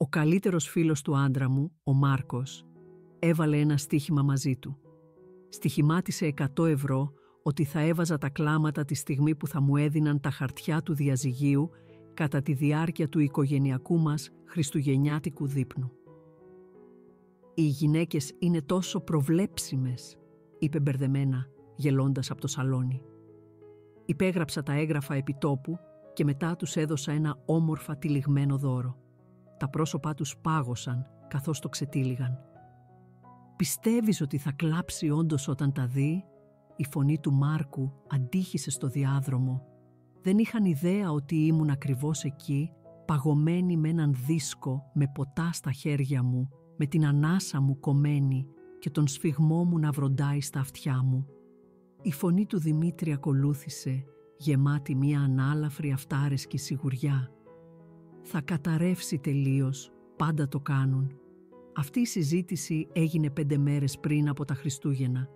Ο καλύτερος φίλος του άντρα μου, ο Μάρκος, έβαλε ένα στοίχημα μαζί του. Στοιχημάτισε 100 ευρώ ότι θα έβαζα τα κλάματα τη στιγμή που θα μου έδιναν τα χαρτιά του διαζυγίου κατά τη διάρκεια του οικογενειακού μας χριστουγεννιάτικου δείπνου. «Οι γυναίκες είναι τόσο προβλέψιμες», είπε μπερδεμένα, γελώντας από το σαλόνι. Υπέγραψα τα έγγραφα επιτόπου και μετά τους έδωσα ένα όμορφα τυλιγμένο δώρο. Τα πρόσωπά τους πάγωσαν καθώς το ξετύλιγαν. «Πιστεύεις ότι θα κλάψει όντως όταν τα δει?» Η φωνή του Μάρκου αντίχησε στο διάδρομο. Δεν είχαν ιδέα ότι ήμουν ακριβώς εκεί, παγωμένη με έναν δίσκο, με ποτά στα χέρια μου, με την ανάσα μου κομμένη και τον σφιγμό μου να βροντάει στα αυτιά μου. Η φωνή του Δημήτρη ακολούθησε, γεμάτη μια ανάλαφρη αυτάρεσκη σιγουριά. «Θα καταρρεύσει τελείως, πάντα το κάνουν». Αυτή η συζήτηση έγινε 5 μέρες πριν από τα Χριστούγεννα.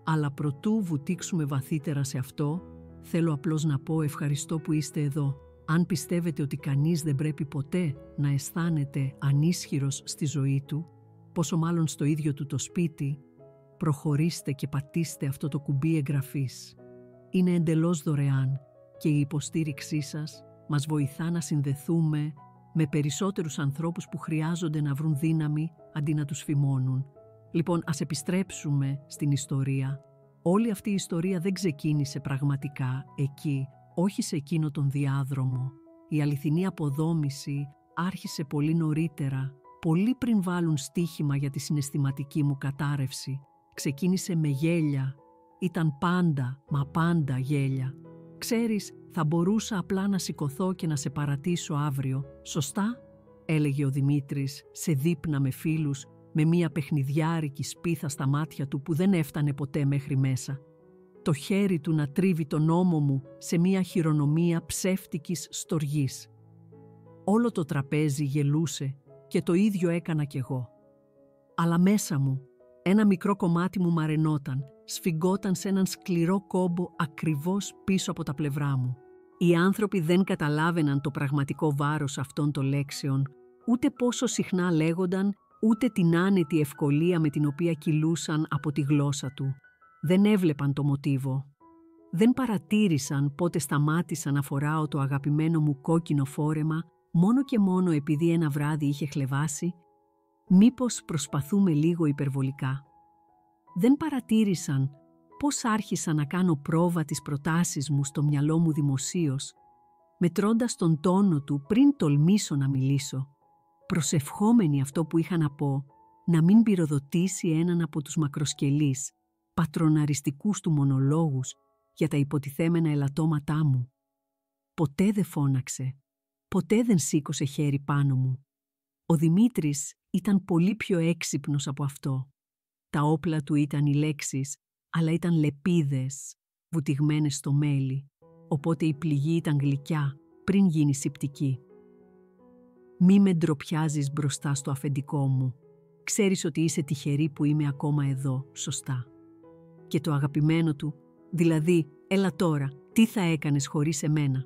Αλλά προτού βουτήξουμε βαθύτερα σε αυτό, θέλω απλώς να πω ευχαριστώ που είστε εδώ. Αν πιστεύετε ότι κανείς δεν πρέπει ποτέ να αισθάνεται ανίσχυρος στη ζωή του, πόσο μάλλον στο ίδιο του το σπίτι, προχωρήστε και πατήστε αυτό το κουμπί εγγραφής. Είναι εντελώς δωρεάν και η υποστήριξή σας μας βοηθά να συνδεθούμε με περισσότερους ανθρώπους που χρειάζονται να βρουν δύναμη αντί να τους φημώνουν. Λοιπόν, ας επιστρέψουμε στην ιστορία. Όλη αυτή η ιστορία δεν ξεκίνησε πραγματικά εκεί, όχι σε εκείνο τον διάδρομο. Η αληθινή αποδόμηση άρχισε πολύ νωρίτερα, πολύ πριν βάλουν στοίχημα για τη συναισθηματική μου κατάρρευση. Ξεκίνησε με γέλια. Ήταν πάντα, μα πάντα γέλια. «Ξέρεις, θα μπορούσα απλά να σηκωθώ και να σε παρατήσω αύριο, σωστά?» έλεγε ο Δημήτρης σε δείπνα με φίλους, με μία παιχνιδιάρικη σπίθα στα μάτια του που δεν έφτανε ποτέ μέχρι μέσα. Το χέρι του να τρίβει τον ώμο μου σε μία χειρονομία ψεύτικης στοργής. Όλο το τραπέζι γελούσε και το ίδιο έκανα κι εγώ. Αλλά μέσα μου, ένα μικρό κομμάτι μου μαρενόταν, σφιγγόταν σε έναν σκληρό κόμπο ακριβώς πίσω από τα πλευρά μου. Οι άνθρωποι δεν καταλάβαιναν το πραγματικό βάρος αυτών των λέξεων, ούτε πόσο συχνά λέγονταν, ούτε την άνετη ευκολία με την οποία κυλούσαν από τη γλώσσα του. Δεν έβλεπαν το μοτίβο. Δεν παρατήρησαν πότε σταμάτησα να φοράω το αγαπημένο μου κόκκινο φόρεμα μόνο και μόνο επειδή ένα βράδυ είχε χλεβάσει. Μήπως προσπαθούμε λίγο υπερβολικά. Δεν παρατήρησαν πώς άρχισα να κάνω πρόβα τις προτάσεις μου στο μυαλό μου δημοσίως, μετρώντας τον τόνο του πριν τολμήσω να μιλήσω, προσευχόμενοι αυτό που είχα να πω να μην πυροδοτήσει έναν από τους μακροσκελείς, πατροναριστικούς του μονολόγους για τα υποτιθέμενα ελαττώματά μου. Ποτέ δεν φώναξε, ποτέ δεν σήκωσε χέρι πάνω μου. Ο Δημήτρης ήταν πολύ πιο έξυπνος από αυτό. Τα όπλα του ήταν οι λέξεις, αλλά ήταν λεπίδες, βουτυγμένες στο μέλι, οπότε η πληγή ήταν γλυκιά πριν γίνει σιπτική. «Μη με ντροπιάζεις μπροστά στο αφεντικό μου. Ξέρεις ότι είσαι τυχερή που είμαι ακόμα εδώ, σωστά». Και το αγαπημένο του, δηλαδή, «Έλα τώρα, τι θα έκανες χωρίς εμένα?»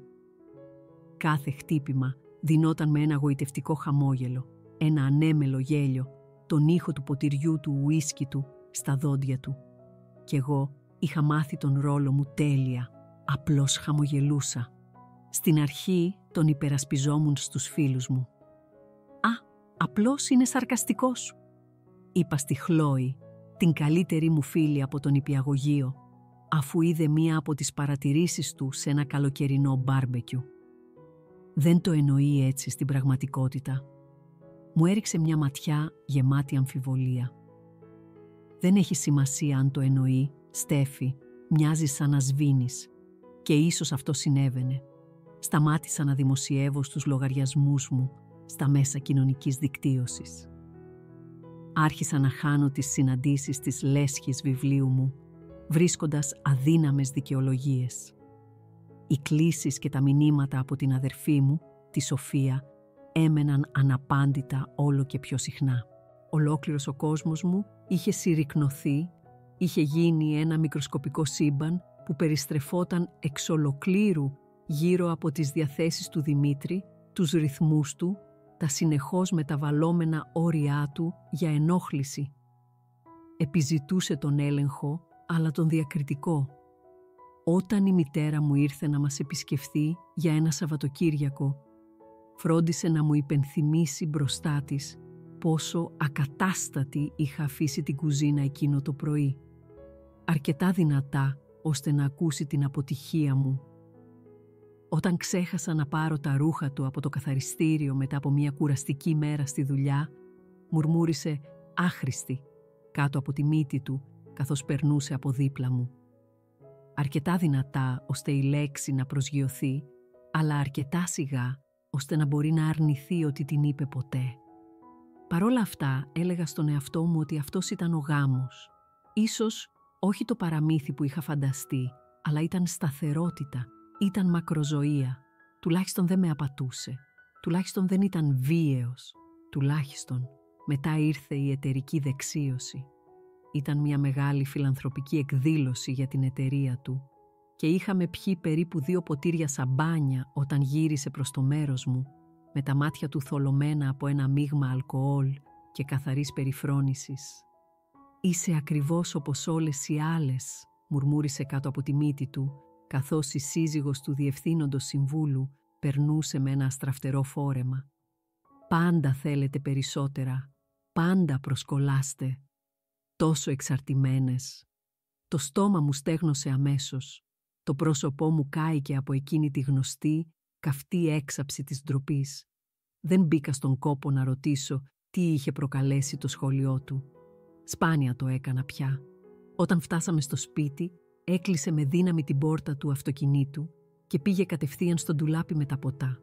Κάθε χτύπημα δινόταν με ένα γοητευτικό χαμόγελο, ένα ανέμελο γέλιο, τον ήχο του ποτηριού του ουίσκι του στα δόντια του. Κι εγώ είχα μάθει τον ρόλο μου τέλεια, απλώς χαμογελούσα. Στην αρχή τον υπερασπιζόμουν στους φίλους μου. «Α, απλώς είναι σαρκαστικός», είπα στη Χλόη, την καλύτερη μου φίλη από τον νηπιαγωγείο, αφού είδε μία από τις παρατηρήσεις του σε ένα καλοκαιρινό μπάρμπεκιου. Δεν το εννοεί έτσι στην πραγματικότητα. Μου έριξε μια ματιά γεμάτη αμφιβολία. «Δεν έχει σημασία αν το εννοεί, Στέφη, μοιάζει σαν να σβήνεις. Και ίσως αυτό συνέβαινε. Σταμάτησα να δημοσιεύω στους λογαριασμούς μου στα μέσα κοινωνικής δικτύωσης. Άρχισα να χάνω τις συναντήσεις της λέσχης βιβλίου μου, βρίσκοντας αδύναμες δικαιολογίες. Οι κλήσεις και τα μηνύματα από την αδερφή μου, τη Σοφία, έμεναν αναπάντητα όλο και πιο συχνά. Ολόκληρος ο κόσμος μου είχε συρρικνωθεί, είχε γίνει ένα μικροσκοπικό σύμπαν που περιστρεφόταν εξ ολοκλήρου γύρω από τις διαθέσεις του Δημήτρη, τους ρυθμούς του, τα συνεχώς μεταβαλλόμενα όρια του για ενόχληση. Επιζητούσε τον έλεγχο, αλλά τον διακριτικό. Όταν η μητέρα μου ήρθε να μας επισκεφθεί για ένα Σαββατοκύριακο, φρόντισε να μου υπενθυμίσει μπροστά της πόσο ακατάστατη είχα αφήσει την κουζίνα εκείνο το πρωί. Αρκετά δυνατά ώστε να ακούσει την αποτυχία μου. Όταν ξέχασα να πάρω τα ρούχα του από το καθαριστήριο μετά από μια κουραστική μέρα στη δουλειά, μουρμούρισε άχρηστη κάτω από τη μύτη του καθώς περνούσε από δίπλα μου. Αρκετά δυνατά ώστε η λέξη να προσγειωθεί, αλλά αρκετά σιγά ώστε να μπορεί να αρνηθεί ότι την είπε ποτέ. Παρόλα αυτά έλεγα στον εαυτό μου ότι αυτός ήταν ο γάμος. Ίσως όχι το παραμύθι που είχα φανταστεί, αλλά ήταν σταθερότητα, ήταν μακροζωία. Τουλάχιστον δεν με απατούσε. Τουλάχιστον δεν ήταν βίαιος. Τουλάχιστον μετά ήρθε η εταιρική δεξίωση. Ήταν μια μεγάλη φιλανθρωπική εκδήλωση για την εταιρεία του και είχαμε πιει περίπου 2 ποτήρια σαμπάνια όταν γύρισε προς το μέρος μου, με τα μάτια του θολωμένα από ένα μείγμα αλκοόλ και καθαρής περιφρόνησης. «Είσαι ακριβώς όπως όλες οι άλλες», μουρμούρισε κάτω από τη μύτη του, καθώς η σύζυγος του διευθύνοντος συμβούλου περνούσε με ένα αστραφτερό φόρεμα. «Πάντα θέλετε περισσότερα, πάντα προσκολάστε. Τόσο εξαρτημένες». Το στόμα μου στέγνωσε αμέσως. Το πρόσωπό μου κάηκε από εκείνη τη γνωστή, καυτή έξαψη της ντροπής. Δεν μπήκα στον κόπο να ρωτήσω τι είχε προκαλέσει το σχόλιο του. Σπάνια το έκανα πια. Όταν φτάσαμε στο σπίτι, έκλεισε με δύναμη την πόρτα του αυτοκινήτου και πήγε κατευθείαν στο ντουλάπι με τα ποτά.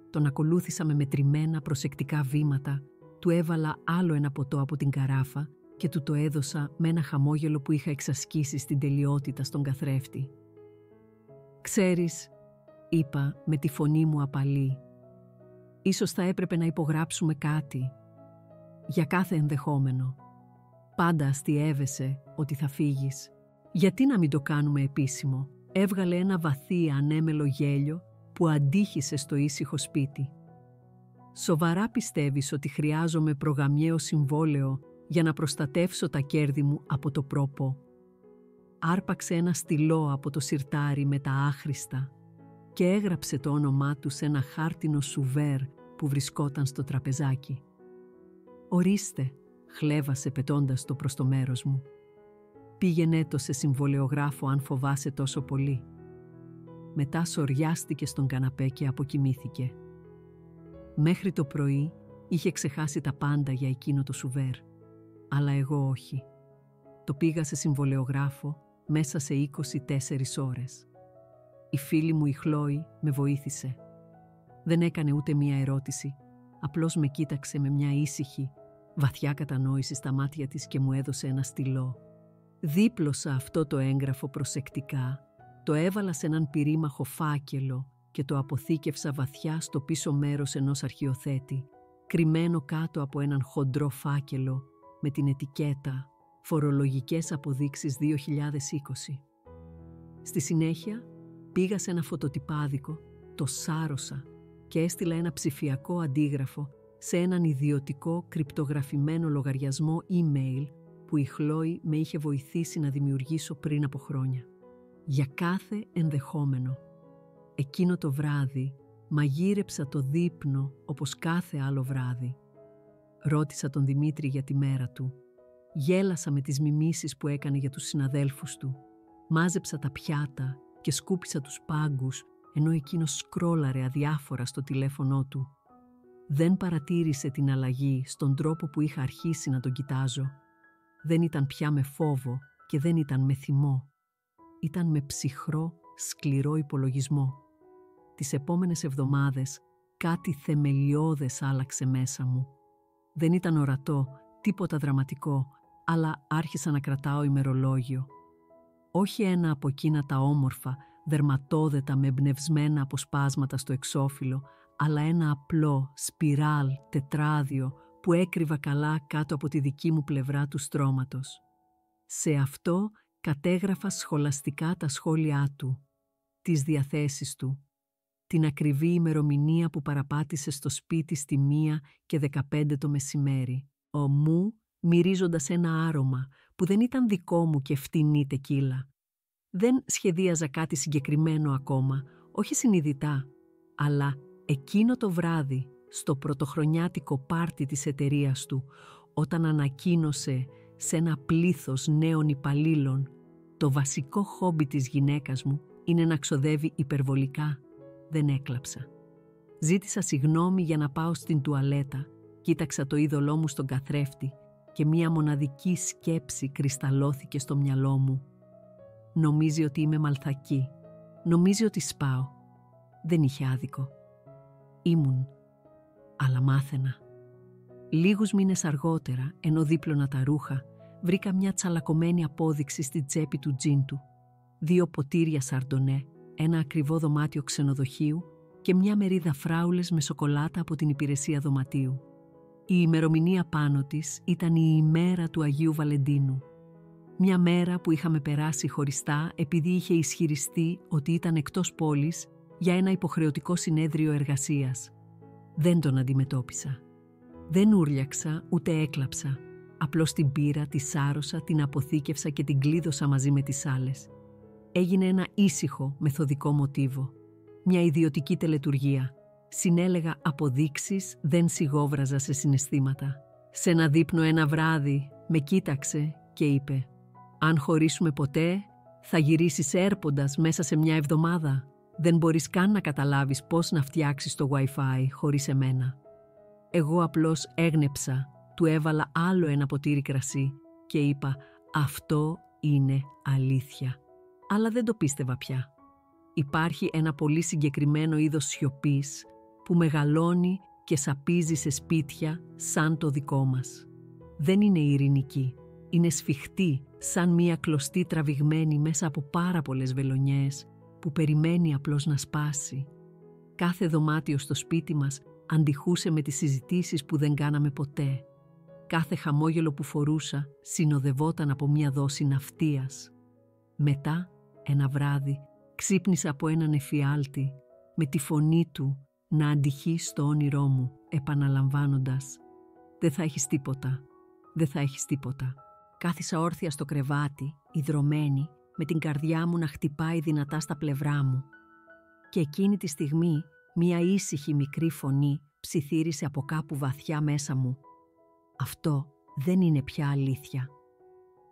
Τον ακολούθησα με μετρημένα προσεκτικά βήματα, του έβαλα άλλο ένα ποτό από την καράφα και του το έδωσα με ένα χαμόγελο που είχα εξασκήσει στην τελειότητα στον καθρέφτη. «Ξέρεις», είπα με τη φωνή μου απαλή, «ίσως θα έπρεπε να υπογράψουμε κάτι. Για κάθε ενδεχόμενο. Πάντα αστιεύεσαι ότι θα φύγεις. Γιατί να μην το κάνουμε επίσημο?» Έβγαλε ένα βαθύ ανέμελο γέλιο που αντίχησε στο ήσυχο σπίτι. «Σοβαρά πιστεύεις ότι χρειάζομαι προγαμιαίο συμβόλαιο για να προστατεύσω τα κέρδη μου από το πρόπο?» Άρπαξε ένα στυλό από το σιρτάρι με τα άχρηστα και έγραψε το όνομά του σε ένα χάρτινο σουβέρ που βρισκόταν στο τραπεζάκι. «Ορίστε», χλέβασε πετώντας το προς το μέρος μου. «Πήγαινε το σε συμβολεογράφο αν φοβάσαι τόσο πολύ». Μετά σοριάστηκε στον καναπέ και αποκοιμήθηκε. Μέχρι το πρωί είχε ξεχάσει τα πάντα για εκείνο το σουβέρ. Αλλά εγώ όχι. Το πήγα σε συμβολεογράφο μέσα σε 24 ώρες. Η φίλη μου η Χλόη με βοήθησε. Δεν έκανε ούτε μία ερώτηση. Απλώς με κοίταξε με μια ήσυχη, βαθιά κατανόηση στα μάτια της και μου έδωσε ένα στυλό. Δίπλωσα αυτό το έγγραφο προσεκτικά, το έβαλα σε έναν πυρήμαχο φάκελο και το αποθήκευσα βαθιά στο πίσω μέρος ενός αρχιοθέτη, κρυμμένο κάτω από έναν χοντρό φάκελο με την ετικέτα «Φορολογικές αποδείξεις 2020». Στη συνέχεια πήγα σε ένα φωτοτυπάδικο, το σάρωσα και έστειλα ένα ψηφιακό αντίγραφο σε έναν ιδιωτικό κρυπτογραφημένο λογαριασμό email που η Χλόη με είχε βοηθήσει να δημιουργήσω πριν από χρόνια. Για κάθε ενδεχόμενο. Εκείνο το βράδυ μαγείρεψα το δείπνο όπως κάθε άλλο βράδυ. Ρώτησα τον Δημήτρη για τη μέρα του. Γέλασα με τις μιμήσεις που έκανε για τους συναδέλφους του. Μάζεψα τα πιάτα και σκούπισα τους πάγκους ενώ εκείνος σκρόλαρε αδιάφορα στο τηλέφωνό του. Δεν παρατήρησε την αλλαγή στον τρόπο που είχα αρχίσει να τον κοιτάζω. Δεν ήταν πια με φόβο και δεν ήταν με θυμό. Ήταν με ψυχρό, σκληρό υπολογισμό. Τις επόμενες εβδομάδες κάτι θεμελιώδες άλλαξε μέσα μου. Δεν ήταν ορατό, τίποτα δραματικό, αλλά άρχισα να κρατάω ημερολόγιο. Όχι ένα από εκείνα τα όμορφα, δερματώδετα με εμπνευσμένα αποσπάσματα στο εξώφυλλο, αλλά ένα απλό, σπιράλ, τετράδιο που έκρυβα καλά κάτω από τη δική μου πλευρά του στρώματος. Σε αυτό κατέγραφα σχολαστικά τα σχόλιά του, τις διαθέσεις του, την ακριβή ημερομηνία που παραπάτησε στο σπίτι στη 1:15 το μεσημέρι. Μου μυρίζοντας ένα άρωμα που δεν ήταν δικό μου και φτηνή τεκίλα. Δεν σχεδίαζα κάτι συγκεκριμένο ακόμα, όχι συνειδητά, αλλά εκείνο το βράδυ, στο πρωτοχρονιάτικο πάρτι της εταιρείας του, όταν ανακοίνωσε σε ένα πλήθος νέων υπαλλήλων, το βασικό χόμπι της γυναίκας μου είναι να ξοδεύει υπερβολικά, δεν έκλαψα. Ζήτησα συγγνώμη για να πάω στην τουαλέτα, κοίταξα το είδωλό μου στον καθρέφτη και μία μοναδική σκέψη κρυσταλλώθηκε στο μυαλό μου. Νομίζει ότι είμαι μαλθακή, νομίζει ότι σπάω. Δεν είχε άδικο. Ήμουν, αλλά μάθαινα. Λίγους μήνες αργότερα, ενώ δίπλωνα τα ρούχα, βρήκα μια τσαλακωμένη απόδειξη στη τσέπη του τζιν του, 2 ποτήρια σαρντονέ, ένα ακριβό δωμάτιο ξενοδοχείου και μια μερίδα φράουλες με σοκολάτα από την υπηρεσία δωματίου. Η ημερομηνία πάνω της ήταν η ημέρα του Αγίου Βαλεντίνου. Μια μέρα που είχαμε περάσει χωριστά επειδή είχε ισχυριστεί ότι ήταν εκτός πόλης για ένα υποχρεωτικό συνέδριο εργασίας. Δεν τον αντιμετώπισα. Δεν ούρλιαξα ούτε έκλαψα. Απλώς την πήρα, τη σάρωσα, την αποθήκευσα και την κλείδωσα μαζί με τις άλλες. Έγινε ένα ήσυχο, μεθοδικό μοτίβο. Μια ιδιωτική τελετουργία. Συνέλεγα αποδείξεις, δεν σιγόβραζα σε συναισθήματα. Σε ένα δείπνο ένα βράδυ με κοίταξε και είπε «Αν χωρίσουμε ποτέ, θα γυρίσεις έρποντας μέσα σε μια εβδομάδα. Δεν μπορείς καν να καταλάβεις πώς να φτιάξεις το Wi-Fi χωρίς εμένα». Εγώ απλώς έγνεψα, του έβαλα άλλο ένα ποτήρι κρασί και είπα «Αυτό είναι αλήθεια». Αλλά δεν το πίστευα πια. Υπάρχει ένα πολύ συγκεκριμένο είδος σιωπής που μεγαλώνει και σαπίζει σε σπίτια σαν το δικό μας. Δεν είναι ειρηνική. Είναι σφιχτή, σαν μία κλωστή τραβηγμένη μέσα από πάρα πολλές βελονιές που περιμένει απλώς να σπάσει. Κάθε δωμάτιο στο σπίτι μας αντιχούσε με τις συζητήσεις που δεν κάναμε ποτέ. Κάθε χαμόγελο που φορούσα συνοδευόταν από μία δόση ναυτίας. Μετά, ένα βράδυ, ξύπνησα από έναν εφιάλτη με τη φωνή του να αντυχεί στο όνειρό μου, επαναλαμβάνοντας «Δεν θα έχεις τίποτα, δεν θα έχεις τίποτα». Κάθισα όρθια στο κρεβάτι, ιδρωμένη, με την καρδιά μου να χτυπάει δυνατά στα πλευρά μου. Και εκείνη τη στιγμή, μία ήσυχη μικρή φωνή ψιθύρισε από κάπου βαθιά μέσα μου. Αυτό δεν είναι πια αλήθεια.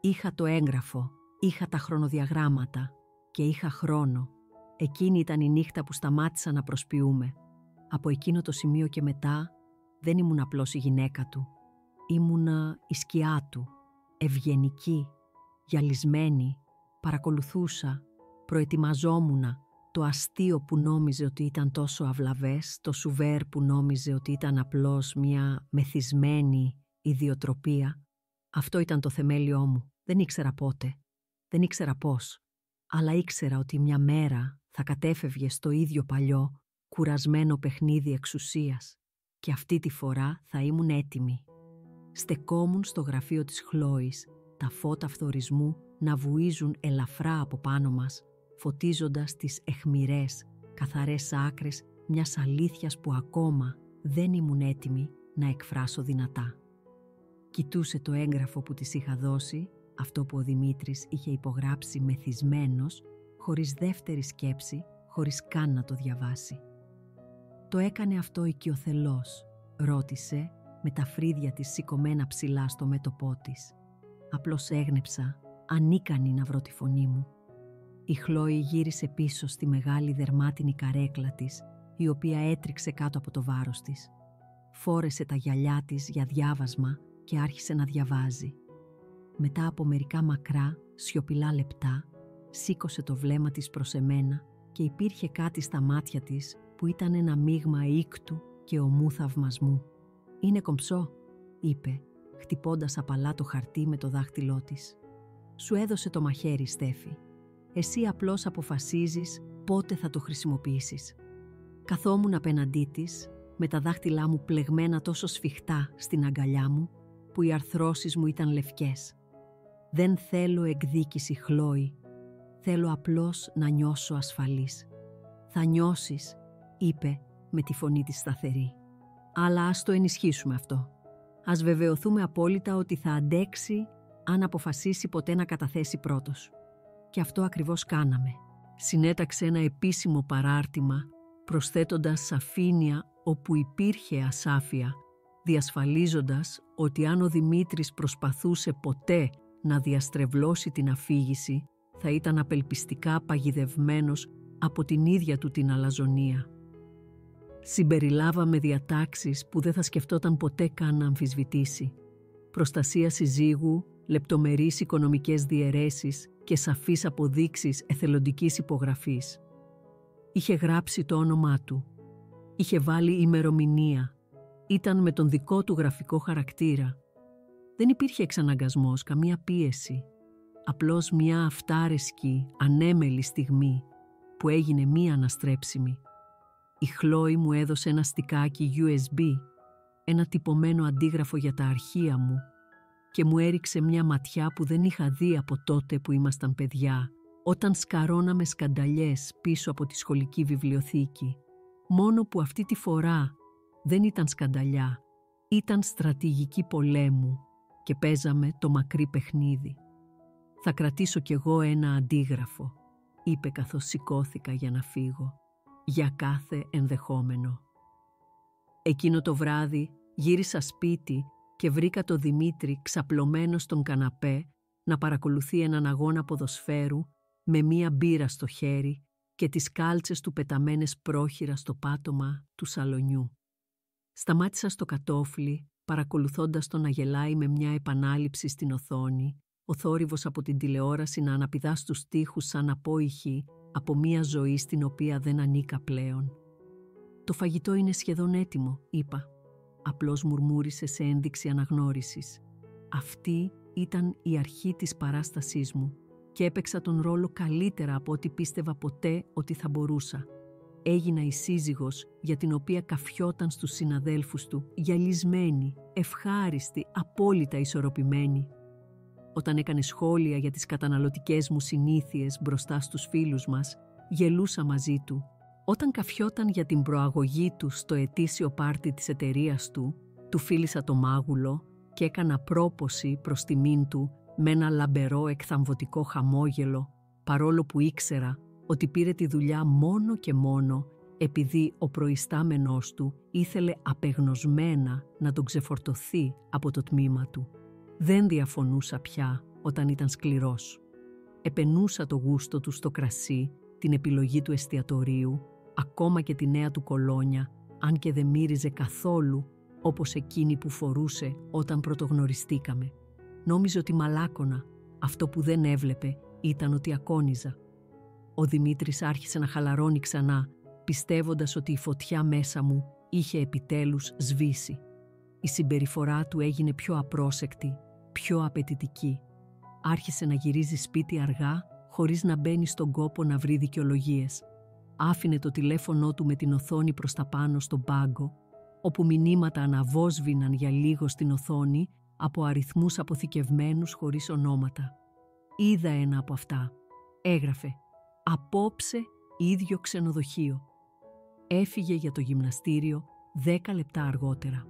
Είχα το έγγραφο, είχα τα χρονοδιαγράμματα και είχα χρόνο. Εκείνη ήταν η νύχτα που σταμάτησα να προσποιούμε. Από εκείνο το σημείο και μετά δεν ήμουν απλώς η γυναίκα του. Ήμουνα η σκιά του, ευγενική, γυαλισμένη, παρακολουθούσα, προετοιμαζόμουνα, το αστείο που νόμιζε ότι ήταν τόσο αυλαβές, το σουβέρ που νόμιζε ότι ήταν απλώς μια μεθυσμένη ιδιοτροπία. Αυτό ήταν το θεμέλιό μου. Δεν ήξερα πότε, δεν ήξερα πώς, αλλά ήξερα ότι μια μέρα θα κατέφευγε στο ίδιο παλιό, κουρασμένο παιχνίδι εξουσίας και αυτή τη φορά θα ήμουν έτοιμη. Στεκόμουν στο γραφείο της Χλόης, τα φώτα φθορισμού να βουίζουν ελαφρά από πάνω μας, φωτίζοντας τις αιχμηρές, καθαρές άκρες μιας αλήθειας που ακόμα δεν ήμουν έτοιμη να εκφράσω δυνατά. Κοιτούσε το έγγραφο που της είχα δώσει, αυτό που ο Δημήτρης είχε υπογράψει μεθυσμένος, χωρίς δεύτερη σκέψη, χωρίς καν να το διαβάσει. «Το έκανε αυτό οικειοθελώς?» ρώτησε, με τα φρύδια της σηκωμένα ψηλά στο μέτωπό της. Απλώς έγνεψα, ανίκανη να βρω τη φωνή μου. Η Χλόη γύρισε πίσω στη μεγάλη δερμάτινη καρέκλα της, η οποία έτριξε κάτω από το βάρος της. Φόρεσε τα γυαλιά της για διάβασμα και άρχισε να διαβάζει. Μετά από μερικά μακρά, σιωπηλά λεπτά, σήκωσε το βλέμμα της προς εμένα και υπήρχε κάτι στα μάτια της που ήταν ένα μείγμα ήκτου και ομού θαυμασμού. «Είναι κομψό», είπε, χτυπώντας απαλά το χαρτί με το δάχτυλό της. «Σου έδωσε το μαχαίρι, Στέφη. Εσύ απλώς αποφασίζεις πότε θα το χρησιμοποιήσεις». Καθόμουν απέναντί της, με τα δάχτυλά μου πλεγμένα τόσο σφιχτά στην αγκαλιά μου, που οι αρθρώσεις μου ήταν λευκές. «Δεν θέλω εκδίκηση, Χλόη. Θέλω απλώς να νιώσω ασφαλής». «Θα νιώσεις, είπε με τη φωνή της σταθερή. Αλλά ας το ενισχύσουμε αυτό. Ας βεβαιωθούμε απόλυτα ότι θα αντέξει αν αποφασίσει ποτέ να καταθέσει πρώτος. Και αυτό ακριβώς κάναμε. Συνέταξε ένα επίσημο παράρτημα, προσθέτοντας σαφήνεια όπου υπήρχε ασάφεια, διασφαλίζοντας ότι αν ο Δημήτρης προσπαθούσε ποτέ να διαστρεβλώσει την αφήγηση, θα ήταν απελπιστικά παγιδευμένος από την ίδια του την αλαζονία. Συμπεριλάβαμε διατάξεις που δεν θα σκεφτόταν ποτέ καν να αμφισβητήσει. Προστασία συζύγου, λεπτομερείς οικονομικές διαιρέσεις και σαφείς αποδείξεις εθελοντικής υπογραφής. Είχε γράψει το όνομά του. Είχε βάλει ημερομηνία. Ήταν με τον δικό του γραφικό χαρακτήρα. Δεν υπήρχε εξαναγκασμός, καμία πίεση. Απλώς μια αυτάρεσκη, ανέμελη στιγμή που έγινε μία αναστρέψιμη. Η Χλόη μου έδωσε ένα στικάκι USB, ένα τυπωμένο αντίγραφο για τα αρχεία μου και μου έριξε μια ματιά που δεν είχα δει από τότε που ήμασταν παιδιά, όταν σκαρώναμε σκανταλιές πίσω από τη σχολική βιβλιοθήκη. Μόνο που αυτή τη φορά δεν ήταν σκανταλιά, ήταν στρατηγική πολέμου και παίζαμε το μακρύ παιχνίδι. «Θα κρατήσω κι εγώ ένα αντίγραφο», είπε καθώς σηκώθηκα για να φύγω, «για κάθε ενδεχόμενο». Εκείνο το βράδυ γύρισα σπίτι και βρήκα το Δημήτρη ξαπλωμένο στον καναπέ να παρακολουθεί έναν αγώνα ποδοσφαίρου με μία μπύρα στο χέρι και τις κάλτσες του πεταμένες πρόχειρα στο πάτωμα του σαλονιού. Σταμάτησα στο κατόφλι, παρακολουθώντας τον να γελάει με μια επανάληψη στην οθόνη, ο θόρυβος από την τηλεόραση να αναπηδά στους τοίχους σαν απόϊχη από μια ζωή στην οποία δεν ανήκα πλέον. «Το φαγητό είναι σχεδόν έτοιμο», είπα. Απλώς μουρμούρισε σε ένδειξη αναγνώρισης. Αυτή ήταν η αρχή της παράστασής μου και έπαιξα τον ρόλο καλύτερα από ό,τι πίστευα ποτέ ότι θα μπορούσα. Έγινα η σύζυγος για την οποία καφιόταν στους συναδέλφους του, γυαλισμένη, ευχάριστη, απόλυτα ισορροπημένη. Όταν έκανε σχόλια για τις καταναλωτικές μου συνήθειες μπροστά στους φίλους μας, γελούσα μαζί του. Όταν καφιόταν για την προαγωγή του στο ετήσιο πάρτι της εταιρείας του, του φίλησα το μάγουλο και έκανα πρόποση προς τιμήν του με ένα λαμπερό εκθαμβωτικό χαμόγελο, παρόλο που ήξερα ότι πήρε τη δουλειά μόνο και μόνο επειδή ο προϊστάμενός του ήθελε απεγνωσμένα να τον ξεφορτωθεί από το τμήμα του. Δεν διαφωνούσα πια όταν ήταν σκληρός. Επενούσα το γούστο του στο κρασί, την επιλογή του εστιατορίου, ακόμα και τη νέα του κολόνια, αν και δεν μύριζε καθόλου όπως εκείνη που φορούσε όταν πρωτογνωριστήκαμε. Νόμιζε ότι μαλάκωνα, αυτό που δεν έβλεπε ήταν ότι ακόνιζα. Ο Δημήτρης άρχισε να χαλαρώνει ξανά, πιστεύοντας ότι η φωτιά μέσα μου είχε επιτέλους σβήσει. Η συμπεριφορά του έγινε πιο απρόσεκτη, πιο απαιτητική. Άρχισε να γυρίζει σπίτι αργά, χωρίς να μπαίνει στον κόπο να βρει δικαιολογίες. Άφηνε το τηλέφωνό του με την οθόνη προς τα πάνω στον πάγκο, όπου μηνύματα αναβόσβηναν για λίγο στην οθόνη από αριθμούς αποθηκευμένους χωρίς ονόματα. Είδα ένα από αυτά. Έγραφε «Απόψε ίδιο ξενοδοχείο». Έφυγε για το γυμναστήριο 10 λεπτά αργότερα.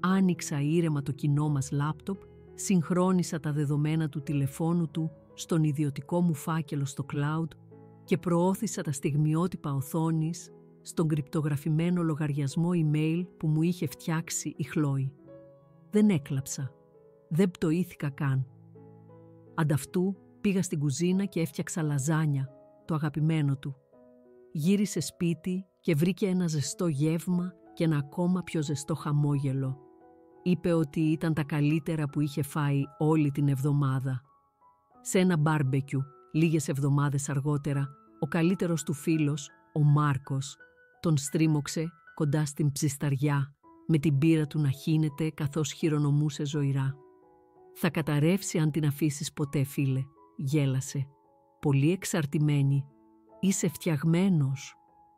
Άνοιξα ήρεμα το κοινό μας λάπτοπ, συγχρόνισα τα δεδομένα του τηλεφώνου του στον ιδιωτικό μου φάκελο στο cloud και προώθησα τα στιγμιότυπα οθόνης στον κρυπτογραφημένο λογαριασμό email που μου είχε φτιάξει η Χλόη. Δεν έκλαψα. Δεν πτωήθηκα καν. Ανταυτού πήγα στην κουζίνα και έφτιαξα λαζάνια, το αγαπημένο του. Γύρισε σπίτι και βρήκε ένα ζεστό γεύμα και ένα ακόμα πιο ζεστό χαμόγελο. Είπε ότι ήταν τα καλύτερα που είχε φάει όλη την εβδομάδα. Σε ένα μπάρμπεκιου, λίγες εβδομάδες αργότερα, ο καλύτερος του φίλος, ο Μάρκος, τον στρίμωξε κοντά στην ψισταριά, με την πύρα του να χύνεται καθώς χειρονομούσε ζωηρά. «Θα καταρρεύσει αν την αφήσεις ποτέ, φίλε», γέλασε. «Πολύ εξαρτημένη. Είσαι φτιαγμένος».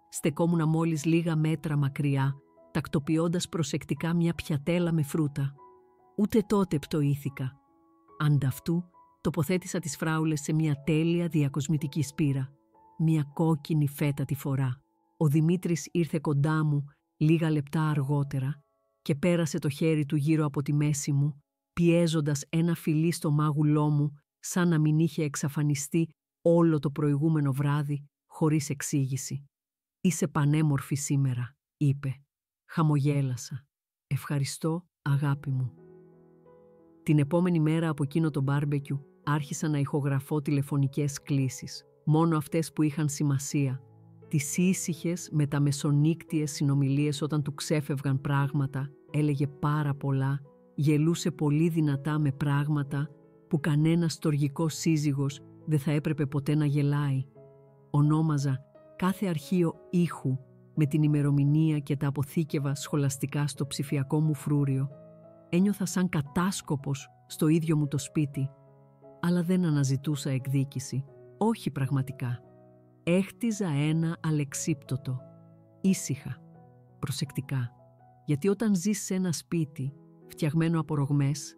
Στεκόμουνα μόλις λίγα μέτρα μακριά, τακτοποιώντας προσεκτικά μια πιατέλα με φρούτα. Ούτε τότε πτωήθηκα. Ανταυτού τοποθέτησα τις φράουλες σε μια τέλεια διακοσμητική σπήρα. Μια κόκκινη φέτα τη φορά. Ο Δημήτρης ήρθε κοντά μου λίγα λεπτά αργότερα και πέρασε το χέρι του γύρω από τη μέση μου, πιέζοντας ένα φιλί στο μάγουλό μου, σαν να μην είχε εξαφανιστεί όλο το προηγούμενο βράδυ, χωρίς εξήγηση. «Είσαι πανέμορφη σήμερα», είπε. Χαμογέλασα. «Ευχαριστώ, αγάπη μου». Την επόμενη μέρα από εκείνο το μπάρμπεκιου άρχισα να ηχογραφώ τηλεφωνικές κλήσεις, μόνο αυτές που είχαν σημασία. Τις ήσυχες μεταμεσονύκτιες συνομιλίες όταν του ξέφευγαν πράγματα, έλεγε πάρα πολλά, γελούσε πολύ δυνατά με πράγματα που κανένας στοργικός σύζυγος δεν θα έπρεπε ποτέ να γελάει. Ονόμαζα κάθε αρχείο ήχου με την ημερομηνία και τα αποθήκευα σχολαστικά στο ψηφιακό μου φρούριο. Ένιωθα σαν κατάσκοπος στο ίδιο μου το σπίτι, αλλά δεν αναζητούσα εκδίκηση, όχι πραγματικά. Έχτιζα ένα αλεξίπτωτο, ήσυχα, προσεκτικά, γιατί όταν ζεις σε ένα σπίτι φτιαγμένο από ρογμές,